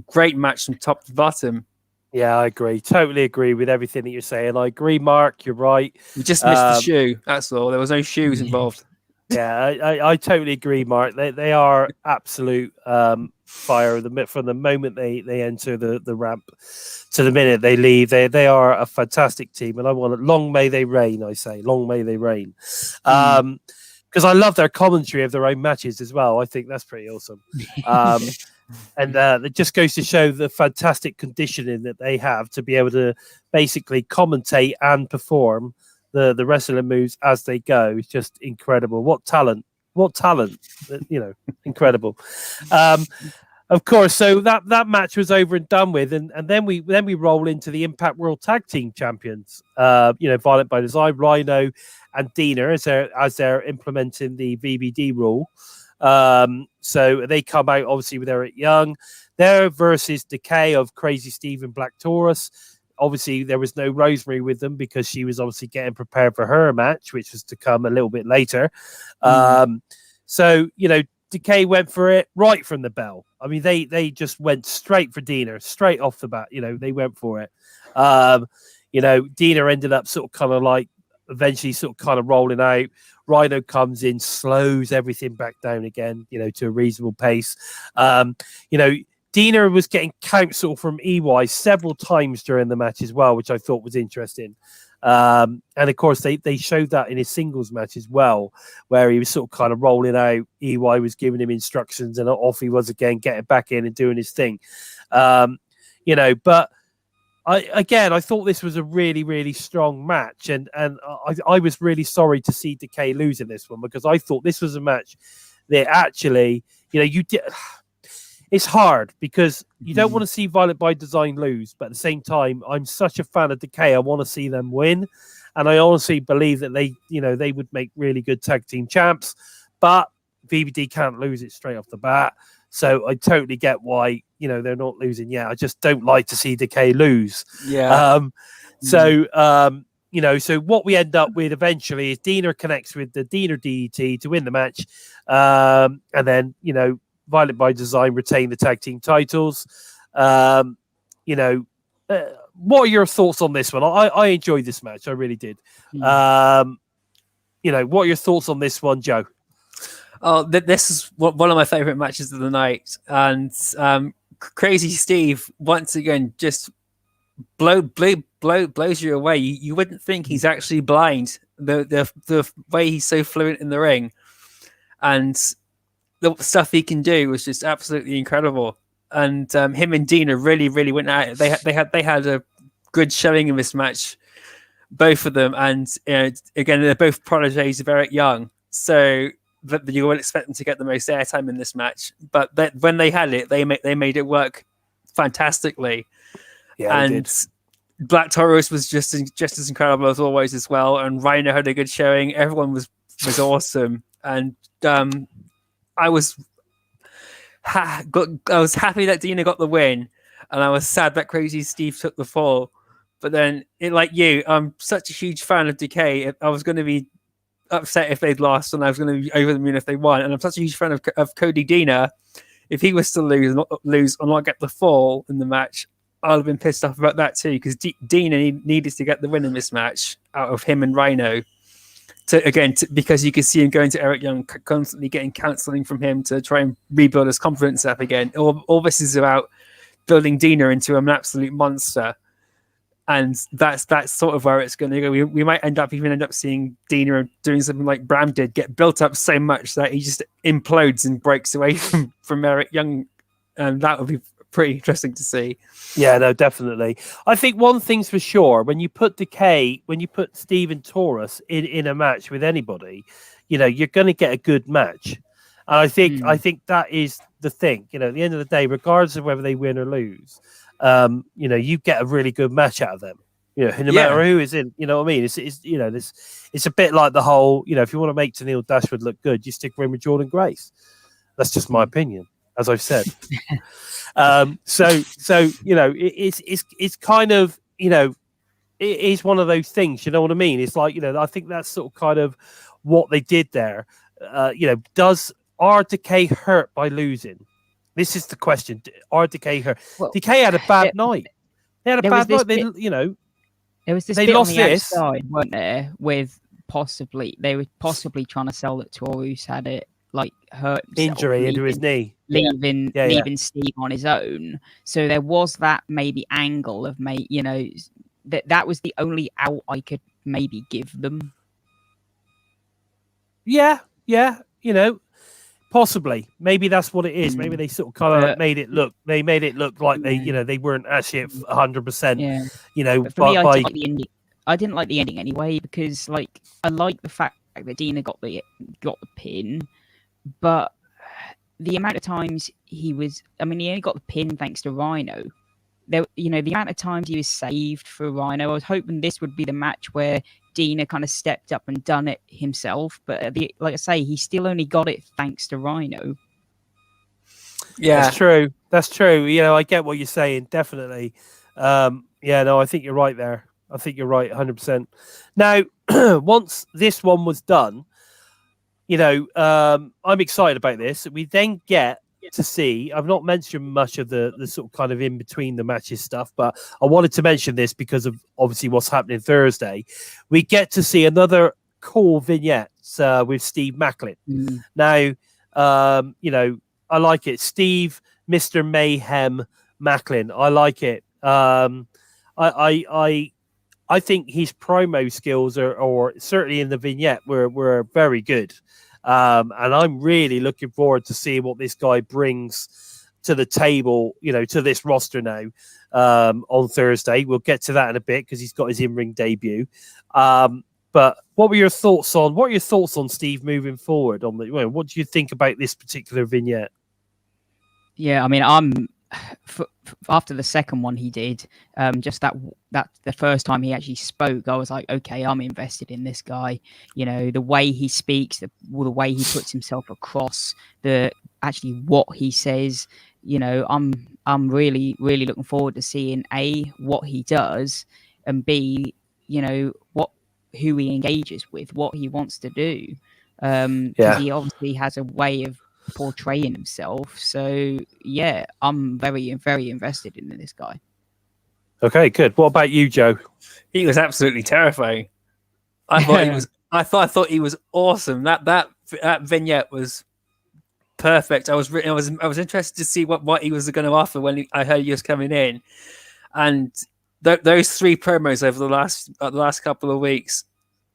great match from top to bottom. Yeah, I agree. Totally agree with everything that you're saying. I agree, Mark. You're right. We just missed the shoe. That's all. There was no shoes involved. Yeah, I totally agree, Mark. They are absolute fire from the moment they enter the ramp to the minute they leave. They are a fantastic team, and I want it. Long may they reign. I say, long may they reign. Because I love their commentary of their own matches as well. I think that's pretty awesome. And it just goes to show the fantastic conditioning that they have to be able to basically commentate and perform the wrestling moves as they go. It's just incredible. What talent, you know, incredible. Of course, so that match was over and done with, and then we roll into the Impact World Tag Team Champions. You know, Violent by Design, Rhino and Deonna as they're implementing the VBD rule. So they come out obviously with Eric Young. They're versus Decay of Crazy Steve and Black Taurus. Obviously, there was no Rosemary with them because she was obviously getting prepared for her match, which was to come a little bit later. So, you know, Decay went for it right from the bell. I mean, they just went straight for Deonna, straight off the bat. You know, they went for it. You know, Deonna ended up sort of kind of like eventually sort of kind of rolling out. Rhino comes in, slows everything back down again, you know, to a reasonable pace. You know, Deonna was getting counsel from EY several times during the match as well, which I thought was interesting. And of course, they showed that in his singles match as well, where he was sort of kind of rolling out. EY was giving him instructions, and off he was again, getting back in and doing his thing. You know, but I thought this was a really, really strong match, and I was really sorry to see Decay lose in this one, because I thought this was a match that actually, you know, you did. It's hard because you don't want to see Violent by Design lose, but at the same time, I'm such a fan of Decay. I want to see them win, and I honestly believe that they would make really good tag team champs. But VBD can't lose it straight off the bat, so I totally get why they're not losing yet. I just don't like to see Decay lose. Yeah. So what we end up with eventually is Deonna connects with the Deonna DET to win the match, and then Violent by Design retain the tag team titles. What are your thoughts on this one? I enjoyed this match. I really did. What are your thoughts on this one, Joe? Oh, this is one of my favorite matches of the night. And Crazy Steve, once again, just blows you away. You wouldn't think he's actually blind. The way he's so fluent in the ring. And the stuff he can do was just absolutely incredible, and him and Deonna really went at it. They had a good showing in this match, both of them, and again they're both protégés of Eric Young, so that you would expect them to get the most airtime in this match. But when they had it, they made it work fantastically. Yeah, and Black Taurus was just as incredible as always as well, and Rhino had a good showing. Everyone was awesome, and I was happy that Deonna got the win, and I was sad that Crazy Steve took the fall. But then, I'm such a huge fan of Decay. I was going to be upset if they'd lost, and I was going to be over the moon if they won. And I'm such a huge fan of Cody Deonna. If he was to lose or not get the fall in the match, I'd have been pissed off about that too, because Deonna needed to get the win in this match out of him and Rhino. Because you can see him going to Eric Young, constantly getting counseling from him to try and rebuild his confidence up again. All this is about building Deonna into an absolute monster, and that's sort of where it's going to go. We might end up seeing Deonna doing something like Bram did, get built up so much that he just implodes and breaks away from Eric Young, and that would be pretty interesting to see. Yeah, no, definitely. I think one thing's for sure: when you put Steve and Taurus in a match with anybody, you're going to get a good match. And I think that is the thing. You know, at the end of the day, regardless of whether they win or lose, you know, you get a really good match out of them. You know, no matter who is in. You know what I mean? It's you know, it's a bit like the whole. You know, if you want to make Tennille Dashwood look good, you stick her in with Jordan Grace. That's just my opinion, as I've said. So you know, it's kind of, you know, it is one of those things. You know what I mean? It's like, you know, I think that's sort of kind of what they did there. You know, does RDK hurt by losing? This is the question. RDK hurt. Well, DK had a bad night. They had a bad night. They, you know, there was this they bit lost on the this, outside, weren't there? With they were possibly trying to sell that Taurus had it like hurt himself, injury into his knee, leaving Steve on his own. So there was that maybe angle of you know, that was the only out I could maybe give them. Yeah, you know, possibly. Maybe that's what it is. Maybe they sort of kind of made it look. They made it look like they, you know, they weren't actually at 100%. Yeah. You know, but for me, I didn't like the ending anyway, because like I like the fact that Deonna got the pin, but the amount of times he only got the pin thanks to Rhino. There, you know, the amount of times he was saved for Rhino. I was hoping this would be the match where Deonna kind of stepped up and done it himself, but like I say, he still only got it thanks to Rhino. Yeah, that's true. That's true. You know, I get what you're saying. Definitely. Yeah, no, I think you're right there. I think you're right, 100%. Now, once this one was done, you know, I'm excited about this. We then get to see, I've not mentioned much of the sort of kind of in between the matches stuff, but I wanted to mention this because of obviously what's happening Thursday. We get to see another cool vignette with Steve Macklin. Now, you know, I like it. Steve, Mr. Mayhem Macklin. I like it. I think his promo skills or certainly in the vignette were very good. And I'm really looking forward to seeing what this guy brings to the table, you know, to this roster now on Thursday. We'll get to that in a bit because he's got his in-ring debut. But what are your thoughts on Steve moving forward? What do you think about this particular vignette? Yeah, I mean, after the second one he did, just that the first time he actually spoke, I was like, okay, I'm invested in this guy. You know, the way he speaks, the way he puts himself across, actually what he says. You know, I'm really, really looking forward to seeing A, what he does, and B, you know, who he engages with, what he wants to do. Because he obviously has a way of portraying himself. So yeah, I'm very, very invested in this guy. Okay, good. What about you, Joe? He was absolutely terrifying. I thought he was. I thought he was awesome. That vignette was perfect. I was interested to see what he was going to offer when I heard he was coming in, and those three promos over the last couple of weeks,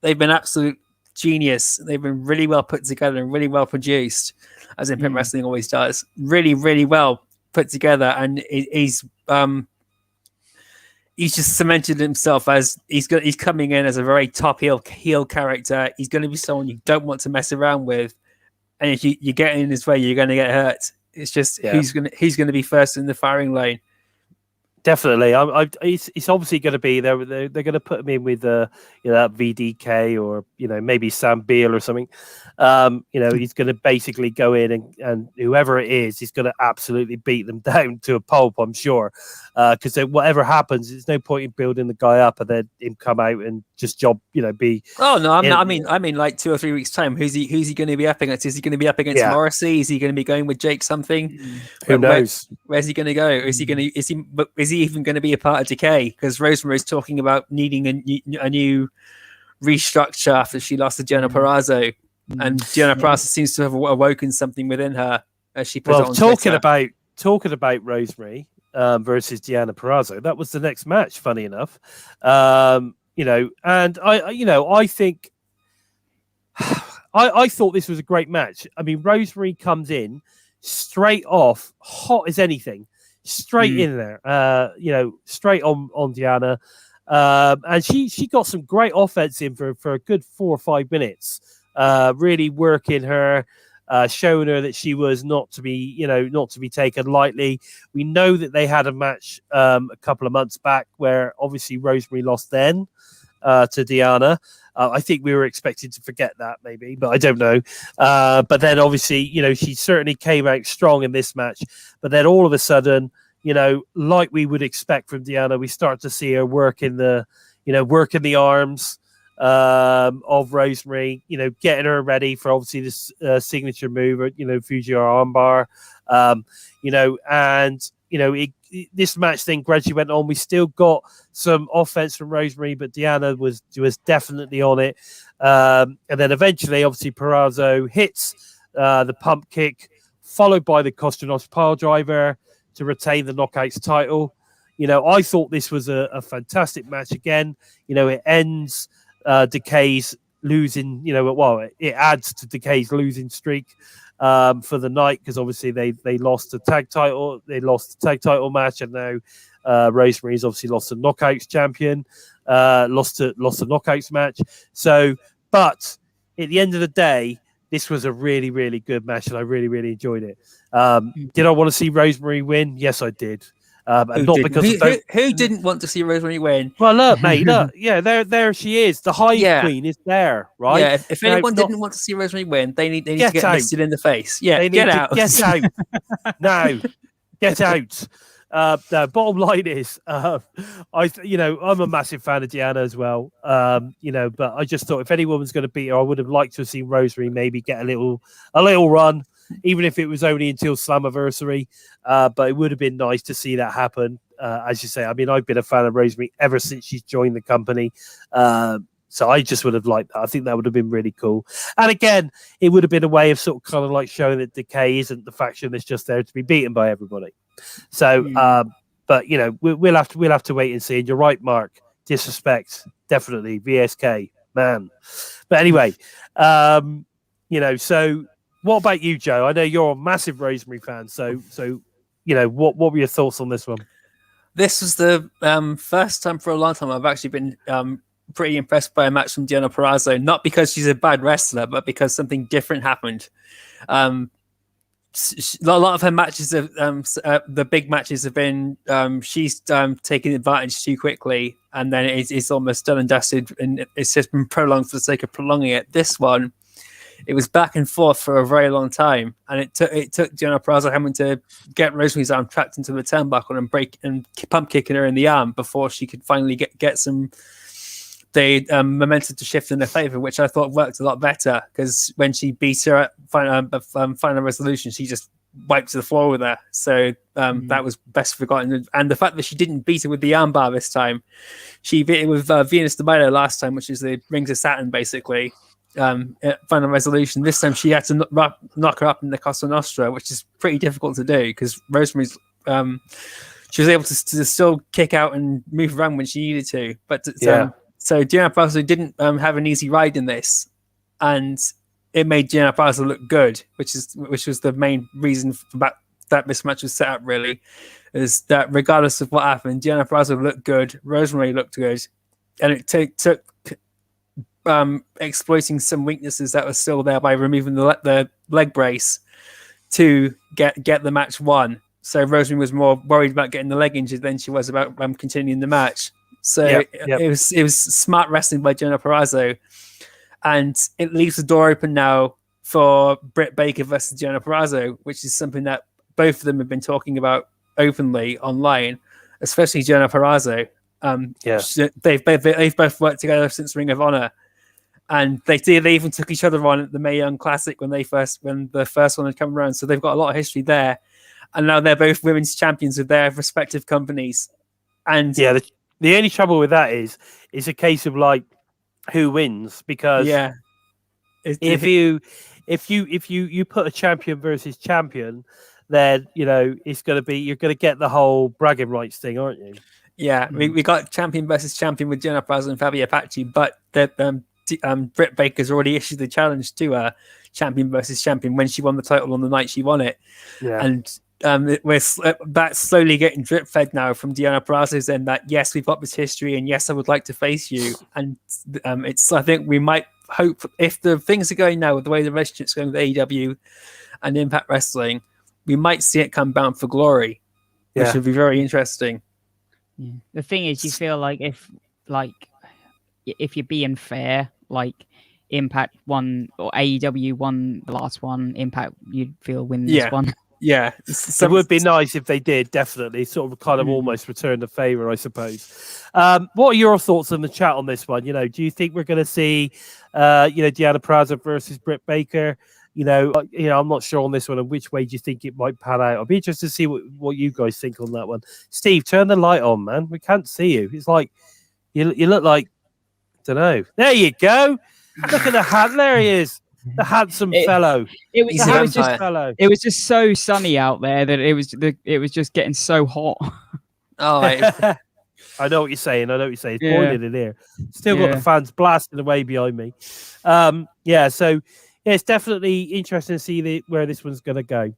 they've been absolute genius. They've been really well put together and really well produced, as Impact Wrestling always does. Really, really well put together, and he's just cemented himself as he's coming in as a very top heel character. He's going to be someone you don't want to mess around with, and if you get in his way, you're going to get hurt. It's just who's going to be first in the firing lane. Definitely, it's obviously going to be they're going to put him in with that VDK or maybe Sam Beal or something. He's going to basically go in and whoever it is, he's going to absolutely beat them down to a pulp, I'm sure. Because whatever happens, there's no point in building the guy up and then him come out and just be. Oh no, I mean, like 2 or 3 weeks time. Who's he going to be up against? Is he going to be up against Morrissey? Is he going to be going with Jake something? Who knows? Where's he going to go? Is he even going to be a part of Decay? Because Rosemary's talking about needing a new restructure after she lost to Deonna Purrazzo, and Deonna Purrazzo seems to have awoken something within her as she put it on Twitter. Talking about Rosemary versus Deonna Purrazzo, that was the next match. Funny enough, and I think I thought this was a great match. I mean, Rosemary comes in straight off, hot as anything. Straight in there, straight on Deonna, and she got some great offense in for a good 4 or 5 minutes, really working her, showing her that she was not to be taken lightly. We know that they had a match a couple of months back where obviously Rosemary lost then to Deonna. I think we were expected to forget that maybe, but I don't know. But then obviously, she certainly came out strong in this match. But then all of a sudden, like we would expect from Deonna, we start to see her work in the arms of Rosemary, getting her ready for obviously this signature move, Fujiwara armbar, this match then gradually went on. We still got some offense from Rosemary, but Deonna was definitely on it. And then eventually, obviously, Purrazzo hits the pump kick, followed by the Costanos pile driver to retain the Knockouts title. I thought this was a fantastic match again. It ends Decay's losing, it adds to Decay's losing streak for the night, because obviously they lost the tag title. They lost the tag title match, and now Rosemary's obviously lost the Knockouts champion, lost the Knockouts match. So, but at the end of the day, this was a really, really good match, and I really, really enjoyed it. Did I want to see Rosemary win? Yes, I did. And not because who didn't want to see Rosemary win? Well, look, mate, look, yeah, there she is. The Hive Queen is there, right? Yeah, if anyone didn't want to see Rosemary win, they need to get listed in the face. Yeah, they get out. Get out now. Get out. The bottom line is, I'm a massive fan of Deonna as well. But I just thought if anyone was going to beat her, I would have liked to have seen Rosemary maybe get a little run, even if it was only until Slammiversary. But it would have been nice to see that happen. As you say, I mean, I've been a fan of Rosemary ever since she's joined the company. So I just would have liked that. I think that would have been really cool. And again, it would have been a way of sort of kind of like showing that Decay isn't the faction that's just there to be beaten by everybody. So, but we'll have to wait and see. And you're right, Mark. Disrespect, definitely. VSK, man. But anyway, so what about you, Joe? I know you're a massive Rosemary fan. So what were your thoughts on this one? This was the first time for a long time I've actually been pretty impressed by a match from Deonna Purrazzo. Not because she's a bad wrestler, but because something different happened. A lot of her matches, the big matches, have been she's taking advantage too quickly, and then it's almost done and dusted, and it's just been prolonged for the sake of prolonging it. This one, it was back and forth for a very long time, and it took Deonna Purrazzo having to get Rosemary's arm trapped into the turnbuckle and break and pump kicking her in the arm before she could finally get some momentum to shift in her favor, which I thought worked a lot better, because when she beat her at final resolution, she just wiped to the floor with her. So that was best forgotten. And the fact that she didn't beat her with the armbar this time, she beat it with Venus de Milo last time, which is the Rings of Saturn, basically. At final resolution, this time she had to knock her up in the Costa Nostra, which is pretty difficult to do, because Rosemary's she was able to still kick out and move around when she needed to, but so Deonna Purrazzo didn't have an easy ride in this, and it made Deonna Purrazzo look good, which was the main reason that this match was set up. Really, is that regardless of what happened, Deonna Purrazzo looked good, Rosemary looked good, and it took exploiting some weaknesses that were still there by removing the leg brace to get the match won. So Rosemary was more worried about getting the leg injured than she was about continuing the match. So it was smart wrestling by Deonna Purrazzo, and it leaves the door open now for Britt Baker versus Deonna Purrazzo, which is something that both of them have been talking about openly online, especially Deonna Purrazzo. They've both worked together since Ring of Honor, and they even took each other on at the Mae Young Classic when the first one had come around. So they've got a lot of history there, and now they're both women's champions with their respective companies. And the only trouble with that is it's a case of like who wins, because if you put a champion versus champion, then it's going to be, you're going to get the whole bragging rights thing, aren't you? Yeah, we got champion versus champion with Deonna Purrazzo and Fabio Apache, but Britt Baker's already issued the challenge to champion versus champion when she won the title on the night she won it. Yeah. And that's slowly getting drip fed now from Deonna Purrazzo's end, that yes, we've got this history, and yes, I would like to face you. And I think we might hope if the things are going now with the way the relationship's going with AEW and Impact Wrestling, we might see it come Bound for Glory, which would be very interesting. Yeah. The thing is, you feel like if you're being fair, like Impact won or AEW won the last one, Impact you'd feel win this one. Yeah, it would be nice if they did, definitely. Sort of kind of almost return the favour, I suppose. What are your thoughts in the chat on this one? You know, do you think we're going to see, Deonna Purrazzo versus Britt Baker? You know, I'm not sure on this one. And which way do you think it might pan out? I'll be interested to see what you guys think on that one. Steve, turn the light on, man. We can't see you. It's like you look like, I don't know. There you go. Look at the hat. There he is. The handsome fellow. It was just so sunny out there that it was just getting so hot. Oh, I know what you're saying. It's boiling in here. Still got the fans blasting away behind me. So it's definitely interesting to see where this one's going to go.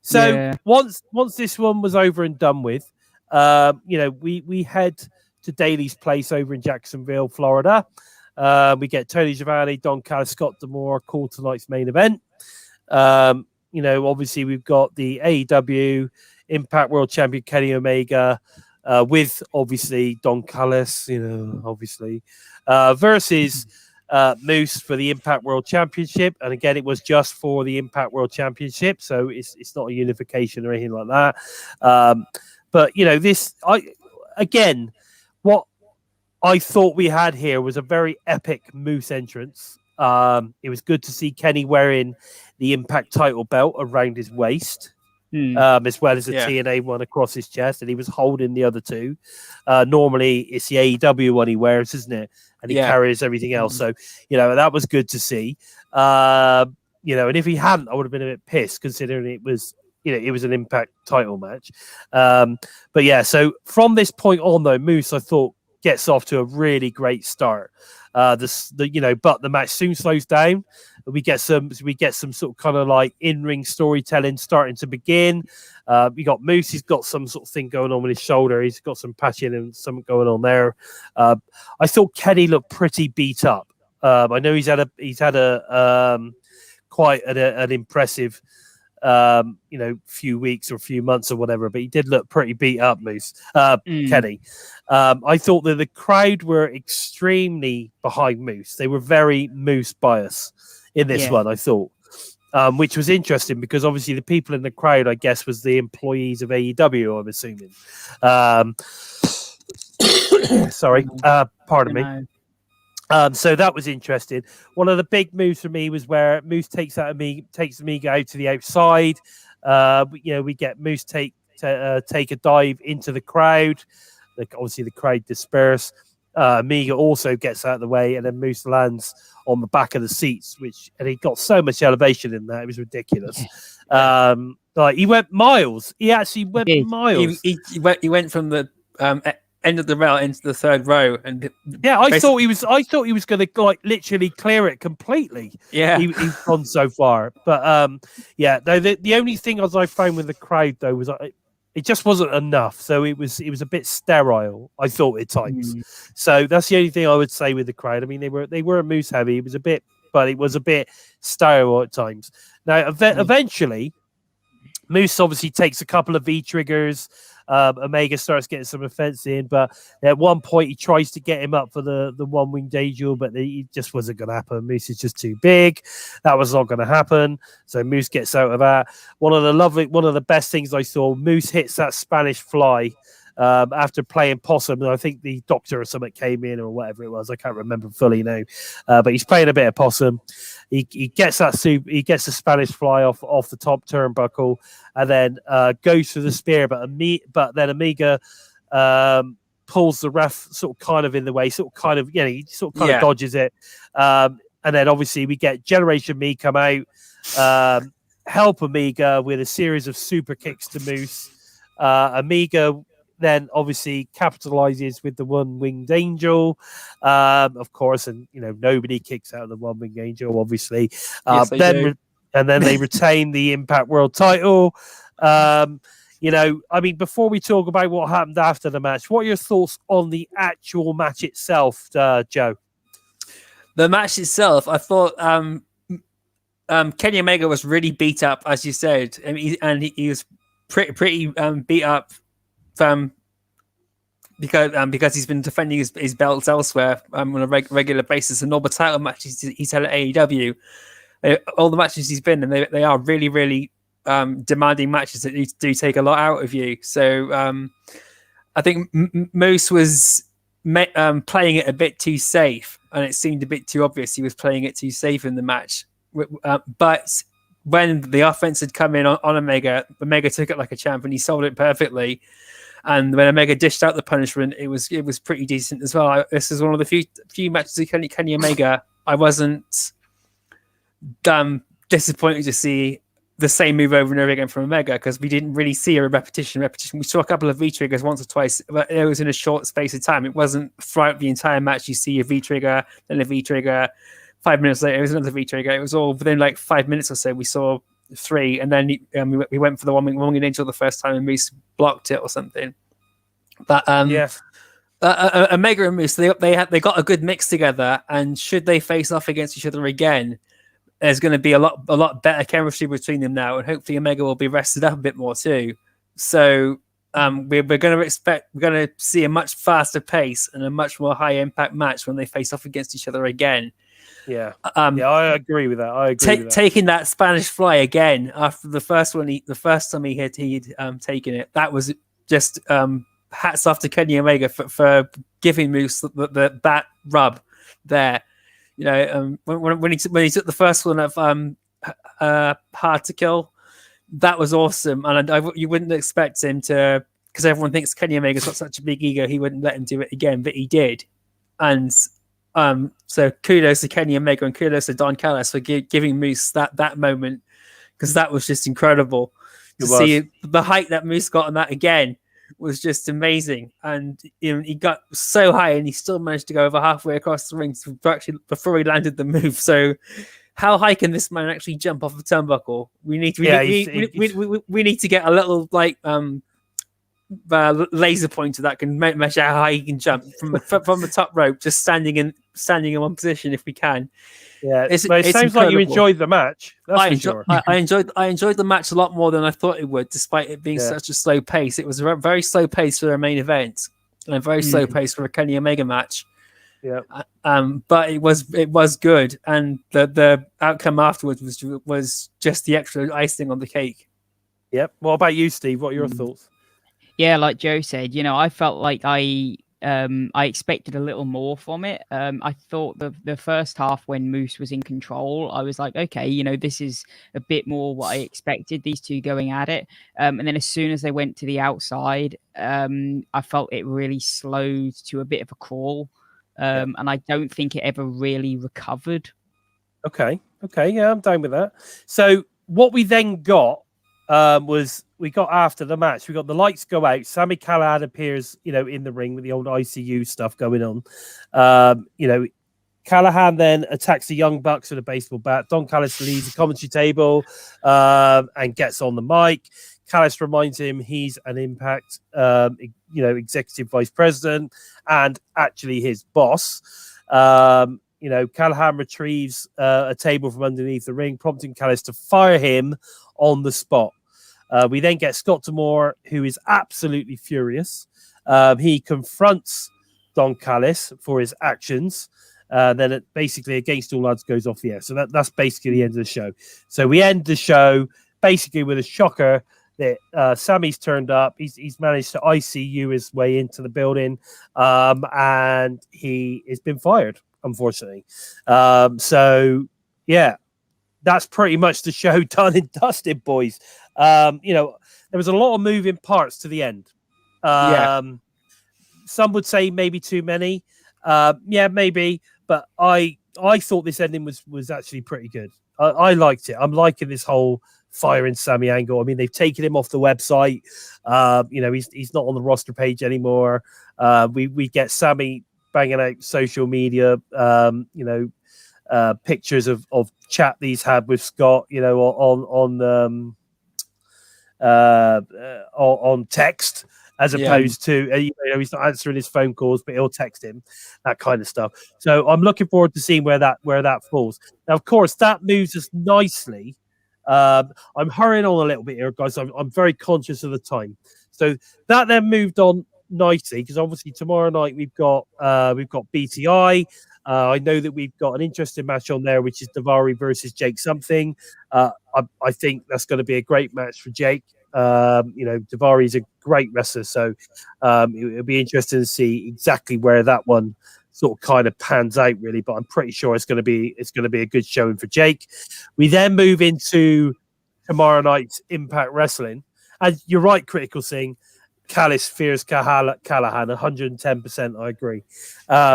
So once this one was over and done with, we head to Daly's place over in Jacksonville, Florida. We get Tony Giovanni, Don Callis, Scott D'Amore call tonight's main event. Obviously we've got the AEW Impact World Champion Kenny Omega with obviously Don Callis, versus Moose for the Impact World Championship. And again, it was just for the Impact World Championship, so it's not a unification or anything like that. But what I thought we had here was a very epic Moose entrance. It was good to see Kenny wearing the Impact title belt around his waist, as well as a TNA one across his chest, and he was holding the other two. Normally, it's the AEW one he wears, isn't it? And he carries everything else. So, that was good to see. And if he hadn't, I would have been a bit pissed, considering it was an Impact title match. So from this point on, though, Moose, I thought, gets off to a really great start. But the match soon slows down. We get some sort of kind of like in-ring storytelling starting to begin. We got Moose. He's got some sort of thing going on with his shoulder. He's got some patching and something going on there. I thought Kenny looked pretty beat up. I know he's had a quite an impressive few weeks or few months or whatever, but he did look pretty beat up, Moose. Kenny. I thought that the crowd were extremely behind Moose. They were very Moose biased in this one, I thought, which was interesting because obviously the people in the crowd, I guess, was the employees of AEW, I'm assuming. Sorry, pardon me. So that was interesting. One of the big moves for me was where Moose takes Amiga out to the outside. We get Moose take a dive into the crowd. Obviously, the crowd disperse. Amiga also gets out of the way, and then Moose lands on the back of the seats, and he got so much elevation in that, it was ridiculous. He went miles. He actually went miles. He went from the end of the rail into the third row, and I thought he was going to literally clear it completely. He's gone so far, but the only thing I found with the crowd though was it just wasn't enough. So it was a bit sterile, I thought, at times. So that's the only thing I would say with the crowd. I mean, they were Moose heavy. It was a bit sterile at times. Now eventually, Moose obviously takes a couple of V triggers. Omega starts getting some offense in, but at one point he tries to get him up for the one winged angel, but it just wasn't going to happen. Moose is just too big. That was not going to happen. So Moose gets out of that. One of the best things I saw, Moose hits that Spanish fly after playing possum, and I think the doctor or something came in or whatever it was. I can't remember fully now, but he's playing a bit of possum. He gets he gets the Spanish fly off the top turnbuckle, and then goes for the spear. But then Amiga pulls the ref sort of kind of in the way, he dodges it. And then obviously we get Generation Me come out, help Amiga with a series of super kicks to Moose. Amiga then obviously capitalizes with the one-winged angel, of course, and nobody kicks out of the one-winged angel, obviously. Yes, and then they retain the Impact World title. Before we talk about what happened after the match, what are your thoughts on the actual match itself, Joe? The match itself, I thought Kenny Omega was really beat up, as you said, and he was pretty beat up because he's been defending his belts elsewhere on a regular basis, and all the title matches he's had at AEW, all the matches he's been in, they are really, really demanding matches that do take a lot out of you. So I think Moose was playing it a bit too safe, and it seemed a bit too obvious he was playing it too safe in the match. But when the offense had come in on Omega took it like a champ, and he sold it perfectly. And when Omega dished out the punishment, it was pretty decent as well. This is one of the few matches of Kenny Omega I wasn't disappointed to see the same move over and over again from Omega, because we didn't really see a repetition. We saw a couple of V-triggers once or twice, but it was in a short space of time. It wasn't throughout the entire match. You see a V-trigger, then a V-trigger. 5 minutes later, it was another V-trigger. It was all within like 5 minutes or so. We saw 3, and then we went for the one angel the first time, and Moose blocked it or something. But Omega and Moose, they got a good mix together, and should they face off against each other again, there's going to be a lot better chemistry between them now, and hopefully Omega will be rested up a bit more too. So we're going to see a much faster pace and a much more high impact match when they face off against each other again. Yeah, I agree with that. Taking that Spanish Fly again after the first time he'd taken it, that was just hats off to Kenny Omega for giving Moose that rub there. You know, when he took the first one of Hard to Kill, that was awesome, and you wouldn't expect him to, because everyone thinks Kenny Omega's got such a big ego, he wouldn't let him do it again, but he did, and. So kudos to Kenny Omega and kudos to Don Callis for giving Moose that moment, because that was just incredible to see the height that Moose got on that again was just amazing. And he got so high and he still managed to go over halfway across the ring before he landed the move. So how high can this man actually jump off a turnbuckle? We need to get a little laser pointer that can measure how high he can jump from the top rope, just standing in one position if we can. Yeah, it sounds incredible. Like you enjoyed the match. I enjoyed the match a lot more than I thought it would, despite it being such a slow pace. It was a very slow pace for a main event and a very slow pace for a Kenny Omega match. Yeah. But it was good, and the outcome afterwards was just the extra icing on the cake. Yep. What about you, Steve? What are your thoughts? Yeah, like Joe said, I felt like I expected a little more from it. I thought the first half when Moose was in control, I was like, okay, this is a bit more what I expected, these two going at it. And then as soon as they went to the outside, I felt it really slowed to a bit of a crawl. And I don't think it ever really recovered. Okay. Yeah, I'm down with that. So what we then got was we got after the match, we got the lights go out. Sami Callihan appears, in the ring with the old ICU stuff going on. Callihan then attacks the Young Bucks with a baseball bat. Don Callis leaves the commentary table and gets on the mic. Callis reminds him he's an Impact, executive vice president and actually his boss. Callihan retrieves a table from underneath the ring, prompting Callis to fire him on the spot. We then get Scott D'Amore, who is absolutely furious. He confronts Don Callis for his actions. Then it basically Against All Odds goes off the air. So that's basically the end of the show. So we end the show basically with a shocker that Sammy's turned up. He's managed to ICU his way into the building, and he has been fired, unfortunately. That's pretty much the show done and dusted, boys. There was a lot of moving parts to the end. Some would say maybe too many. Maybe, but I thought this ending was actually pretty good. I liked it. I'm liking this whole firing Sammy angle. I mean, they've taken him off the website. He's not on the roster page anymore. We get Sammy banging out social media. Pictures of chat that he's had with Scott, on text, as opposed to he's not answering his phone calls, but he'll text him, that kind of stuff. So I'm looking forward to seeing where that falls. Now, of course, that moves us nicely. I'm hurrying on a little bit here, guys. I'm very conscious of the time. So that then moved on nicely because obviously tomorrow night we've got BTI. I know that we've got an interesting match on there, which is Davari versus Jake something. I think that's going to be a great match for Jake. Davari is a great wrestler, so it'll be interesting to see exactly where that one sort of kind of pans out, really. But I'm pretty sure it's going to be a good showing for Jake. We then move into tomorrow night's Impact Wrestling, and you're right, Critical Sing. Callis fears Callihan, 110%. I agree.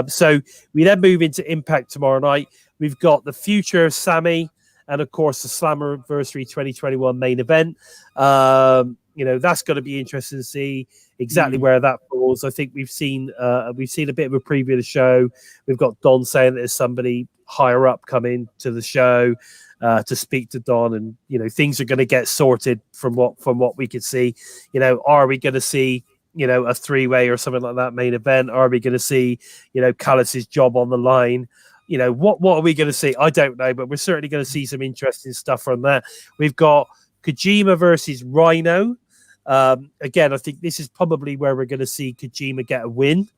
So we then move into Impact tomorrow night. We've got the future of Sami, and of course the Slammiversary 2021 main event. That's going to be interesting to see exactly where that falls. I think we've seen a bit of a preview of the show. We've got Don saying that there's somebody higher up coming to the show to speak to Don, and things are going to get sorted from what we could see. Are we going to see a three-way or something like that main event? Are we going to see Callis's job on the line? What are we going to see? I don't know, but we're certainly going to see some interesting stuff from that. We've got Kojima versus Rhino. Again, I think this is probably where we're going to see Kojima get a win,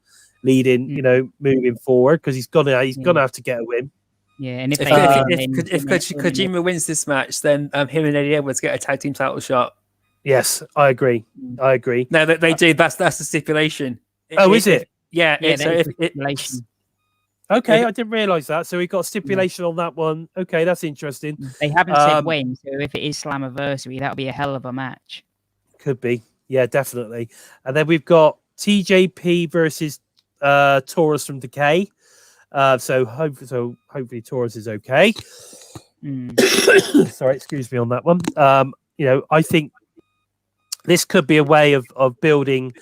moving forward, because he's gonna have to get a win. Yeah, and if Kojima wins this match, then him and Eddie Edwards get a tag team title shot. Yes, I agree. No, they do. That's the stipulation. Is it? Yeah. Stipulation. Okay, I didn't realise that. So we got a stipulation on that one. Okay, that's interesting. They haven't said when, so if it is Slammiversary, that'll be a hell of a match. Could be. Yeah, definitely. And then we've got TJP versus Taurus from Decay. So hopefully Taurus is okay. Sorry, excuse me on that one. I think this could be a way of building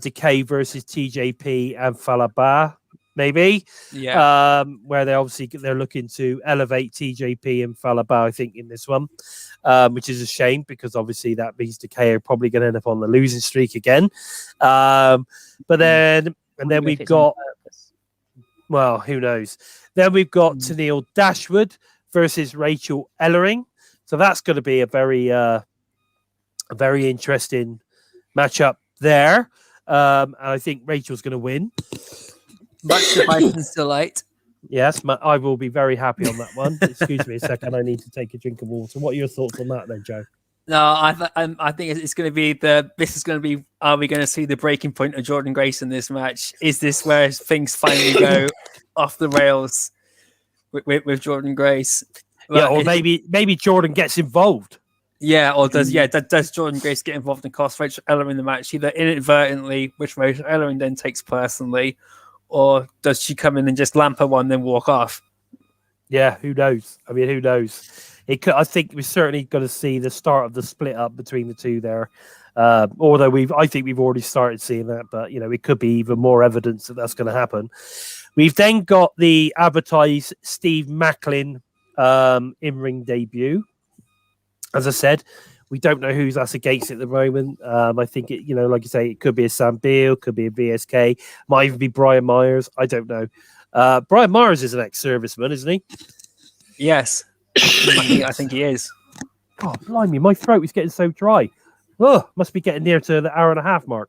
Decay versus TJP and Falaba. Maybe, where they're looking to elevate TJP and Falaba, I think, in this one, which is a shame because obviously that means Decay are probably going to end up on the losing streak again. But then we've got, well, who knows? Then we've got Tennille Dashwood versus Rachel Ellering, so that's going to be a very interesting matchup there. And I think Rachel's going to win. Much to Bison's delight. Yes, I will be very happy on that one. Excuse me a second. I need to take a drink of water. What are your thoughts on that then, Joe? No, I think it's going to be are we going to see the breaking point of Jordan Grace in this match? Is this where things finally go off the rails with Jordan Grace? Yeah, or maybe Jordan gets involved. Yeah, or does Jordan Grace get involved and cost Rachel Ellering in the match, either inadvertently, which Rachel Ellering then takes personally, or does she come in and just lamp her one and then walk off? Yeah, who knows? I mean, who knows? I think we're certainly going to see the start of the split up between the two there. Although I think we've already started seeing that, but it could be even more evidence that that's going to happen. We've then got the advertised Steve Macklin in-ring debut. As I said, we don't know who's that's against at the moment. I think it, like you say, it could be a Sam Beale, could be a VSK, might even be Brian Myers. I don't know. Brian Myers is an ex-serviceman, isn't he? Yes, I think he is. God, blimey, my throat is getting so dry. Oh, must be getting near to the hour and a half mark.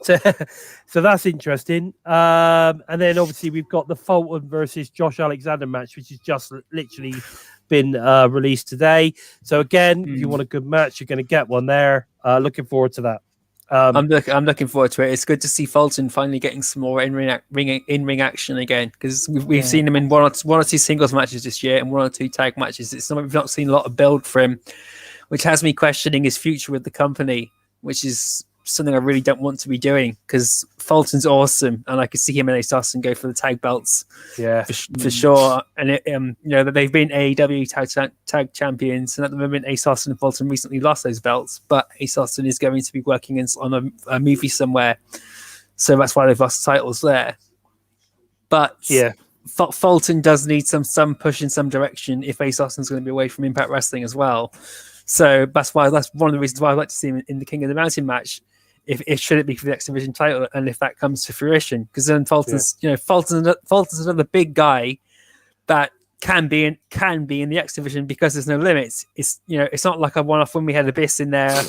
So that's interesting. And then obviously we've got the Fulton versus Josh Alexander match, which has just literally been released today. So again, if you want a good match, you're going to get one there. Looking forward to that. I'm looking forward to it. It's good to see Fulton finally getting some more in-ring action again, because we've seen him in one or two singles matches this year and one or two tag matches. It's something we've not seen a lot of build for him, which has me questioning his future with the company, which is something I really don't want to be doing, because Fulton's awesome and I could see him and Ace Austin go for the tag belts, for sure. And they've been AEW tag champions, and at the moment Ace Austin and Fulton recently lost those belts, but Ace Austin is going to be working on a movie somewhere, so that's why they've lost titles there. But Fulton does need some push in some direction if Ace Austin's going to be away from Impact Wrestling as well. So that's one of the reasons why I'd like to see him in the King of the Mountain match. If should it be for the X Division title, and if that comes to fruition, because then Fulton's another big guy that can be in the X Division because there's no limits. It's not like a one-off when we had Abyss in there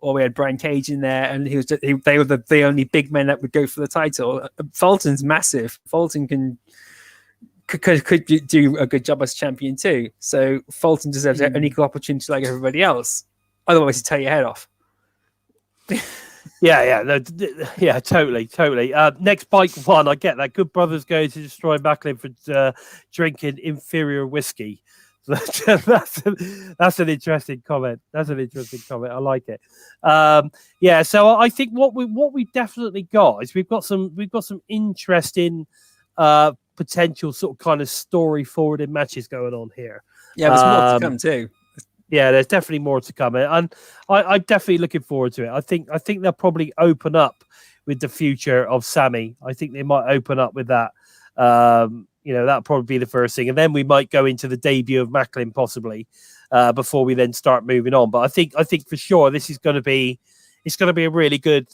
or we had Brian Cage in there, and they were the only big men that would go for the title. Fulton's massive. Fulton could do a good job as champion too. So Fulton deserves an equal opportunity like everybody else. Otherwise, you tear your head off. Totally. Next bike one, I get that. Good brothers go to destroy Macklin for drinking inferior whiskey. That's an interesting comment. I like it. So I think what we've definitely got is we've got some interesting potential sort of kind of story forwarded matches going on here. Yeah, there's more to come too. Yeah, there's definitely more to come, and I'm definitely looking forward to it. I think they'll probably open up with the future of Sami. I think they might open up with that. That'll probably be the first thing, and then we might go into the debut of Macklin possibly before we then start moving on. But I think for sure this is going to be. It's going to be a really good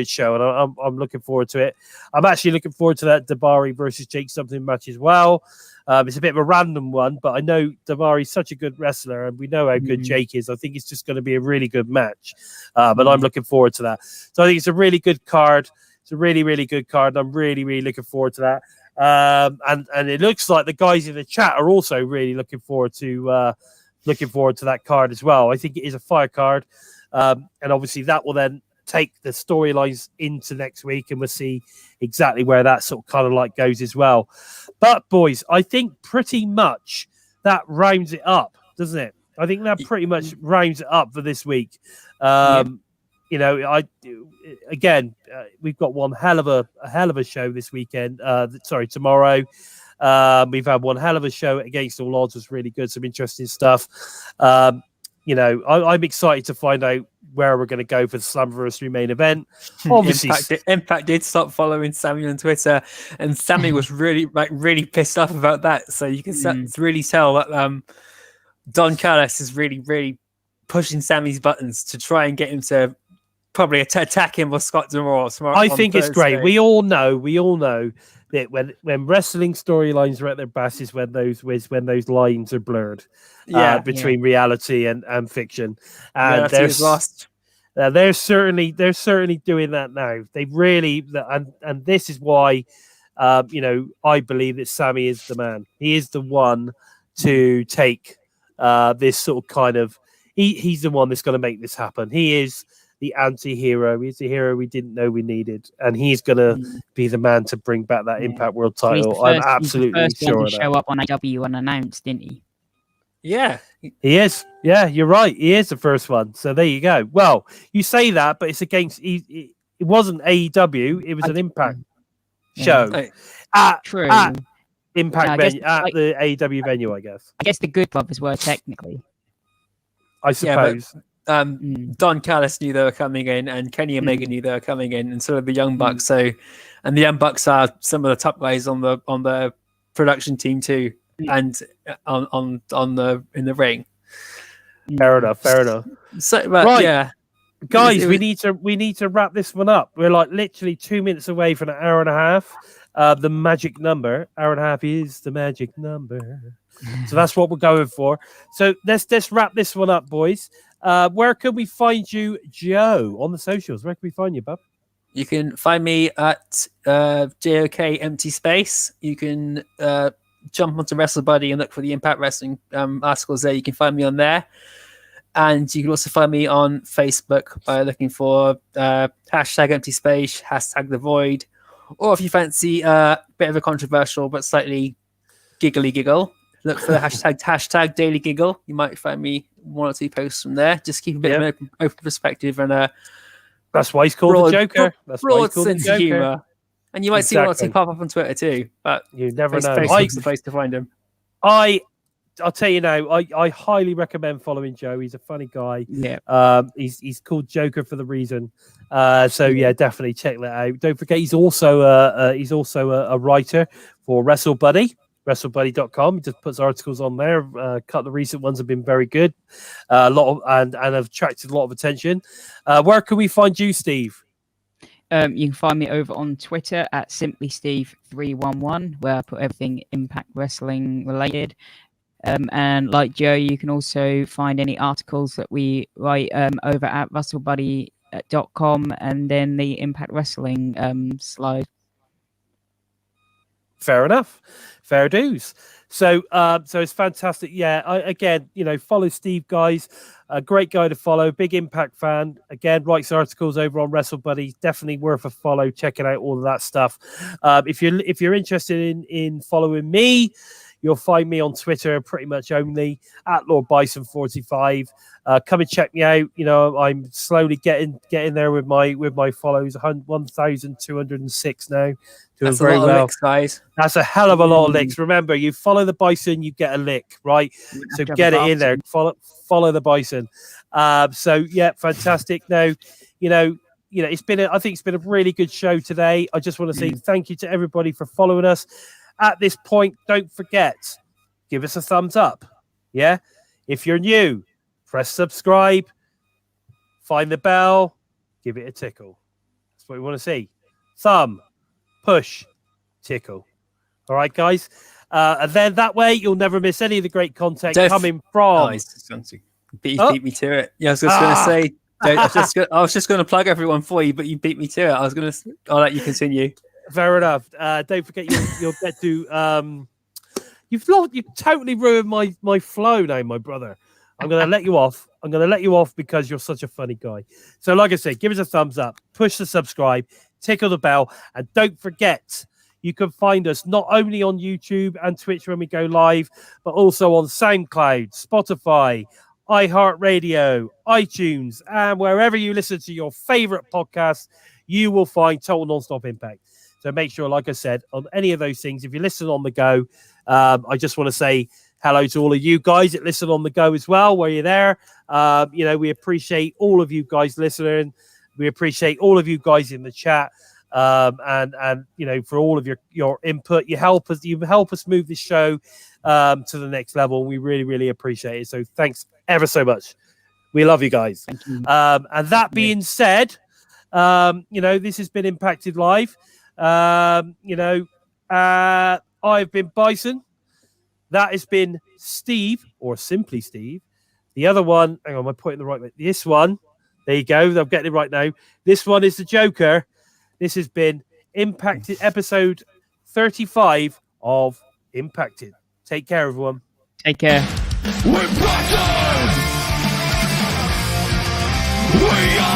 show, and I'm looking forward to it. I'm actually looking forward to that Dabari versus Jake something match as well. It's a bit of a random one, but I know Dabari's such a good wrestler, and we know how good Jake is. I think it's just going to be a really good match, and I'm looking forward to that. So I think it's a really good card. It's a really, really good card. I'm really, really looking forward to that. And it looks like the guys in the chat are also really looking forward to that card as well. I think it is a fire card. And obviously that will then take the storylines into next week, and we'll see exactly where that sort of kind of like goes as well. But boys, I think pretty much that rounds it up, doesn't it? I think that pretty much rounds it up for this week. We've got one hell of a show this weekend. Tomorrow. We've had one hell of a show Against All Odds. Was really good. Some interesting stuff. I'm excited to find out where we're going to go for the Slammiversary main event. Obviously, Impact did stop following Sami on Twitter, and Sami was really pissed off about that. So you can really tell that Don Callis is really pushing Sami's buttons to try and get him to probably attack him or Scott D'Amore tomorrow. I think it's great. We all know that when wrestling storylines are at their best is when those lines are blurred between reality and fiction. And they're certainly doing that now. They really and this is why I believe that Sami is the man. He is the one to take this sort of kind of he's the one that's going to make this happen. He is the anti-hero. He's the hero we didn't know we needed, and he's gonna be the man to bring back that Impact World title. I'm absolutely sure of that. Show up on AW unannounced, didn't he? Yeah, he is. Yeah, you're right. He is the first one. So there you go. Well, you say that, but it's against. It wasn't AEW. It was an Impact show at Impact venue, at the AEW venue. I guess the Good Brothers were technically. I suppose. Yeah, Don Callis knew they were coming in, and Kenny Omega knew they were coming in, and so did the Young Bucks. And the Young Bucks are some of the top guys on the production team too, and in the ring. Fair enough. So, right, guys, we need to wrap this one up. We're like literally 2 minutes away from an hour and a half. The magic number, hour and a half is the magic number. So that's what we're going for. So let's wrap this one up, boys. Where can we find you, Joe, on the socials? Where can we find you, bub? You can find me at Joe-ker Empty Space. You can jump onto WrestleBuddy and look for the Impact Wrestling articles there. You can find me on there. And you can also find me on Facebook by looking for hashtag Empty Space, hashtag The Void. Or if you fancy a bit of a controversial but slightly giggly giggle, look for the hashtag Daily Giggle. You might find me one or two posts from there. Just keep a bit of an open perspective and that's why he's called the Joker. That's broad sense of humor. And you might see one or two pop up on Twitter too. But you never know. Facebook's the place to find him. I'll tell you now, I highly recommend following Joe. He's a funny guy. Yeah. He's called Joker for the reason. So definitely check that out. Don't forget he's also a writer for WrestleBuddy. WrestleBuddy.com. He just puts articles on there. A couple of the recent ones have been very good. A lot of and have attracted a lot of attention. Where can we find you, Steve? You can find me over on Twitter at SimplySteve311, where I put everything Impact Wrestling related. And like Joe, you can also find any articles that we write over at WrestleBuddy.com and then the Impact Wrestling slide. Fair enough. Fair dues. So it's fantastic. Yeah, again, follow Steve, guys. A great guy to follow. Big Impact fan. Again, writes articles over on WrestleBuddy. Definitely worth a follow. Checking out all of that stuff. If you're interested in following me, you'll find me on Twitter pretty much only at Lord Bison 45. Come and check me out. I'm slowly getting there with my follows. 1,206 now. Doing That's very a lot well. of licks, guys. That's a hell of a lot of licks. Remember, you follow the Bison, you get a lick, right? So get it in there. Follow the Bison. So yeah, fantastic. Now, it's been I think it's been a really good show today. I just want to say thank you to everybody for following us. At this point, don't forget, give us a thumbs up. Yeah. If you're new, press subscribe, find the bell, give it a tickle. That's what we want to see. Thumb, push, tickle. All right, guys. And then that way you'll never miss any of the great content coming from. Beat me to it. Yeah, I was just going to say. I was just going to plug everyone for you, but you beat me to it. I'll let you continue. Fair enough. Don't forget you'll get to. You've totally ruined my flow now, my brother. I'm going to let you off. I'm going to let you off because you're such a funny guy. So, like I said, give us a thumbs up, push the subscribe, tickle the bell, and don't forget you can find us not only on YouTube and Twitch when we go live, but also on SoundCloud, Spotify, iHeartRadio, iTunes, and wherever you listen to your favorite podcasts, you will find Total Nonstop Impact. So make sure, like I said, on any of those things, if you listen on the go, I just want to say hello to all of you guys that listen on the go as well, where you're there. We appreciate all of you guys listening. We appreciate all of you guys in the chat. And for all of your input. You help us move this show to the next level. We really, really appreciate it. So thanks ever so much. We love you guys. Thank you. And that being said, this has been Impacted Live. I've been Bison. That has been Steve, or Simply Steve. The other one, hang on, am I pointing the right way? This one, there you go. I'm getting it right now. This one is the Joker. This has been Impacted, episode 35 of Impacted. Take care, everyone. Take care. We're Bison! We are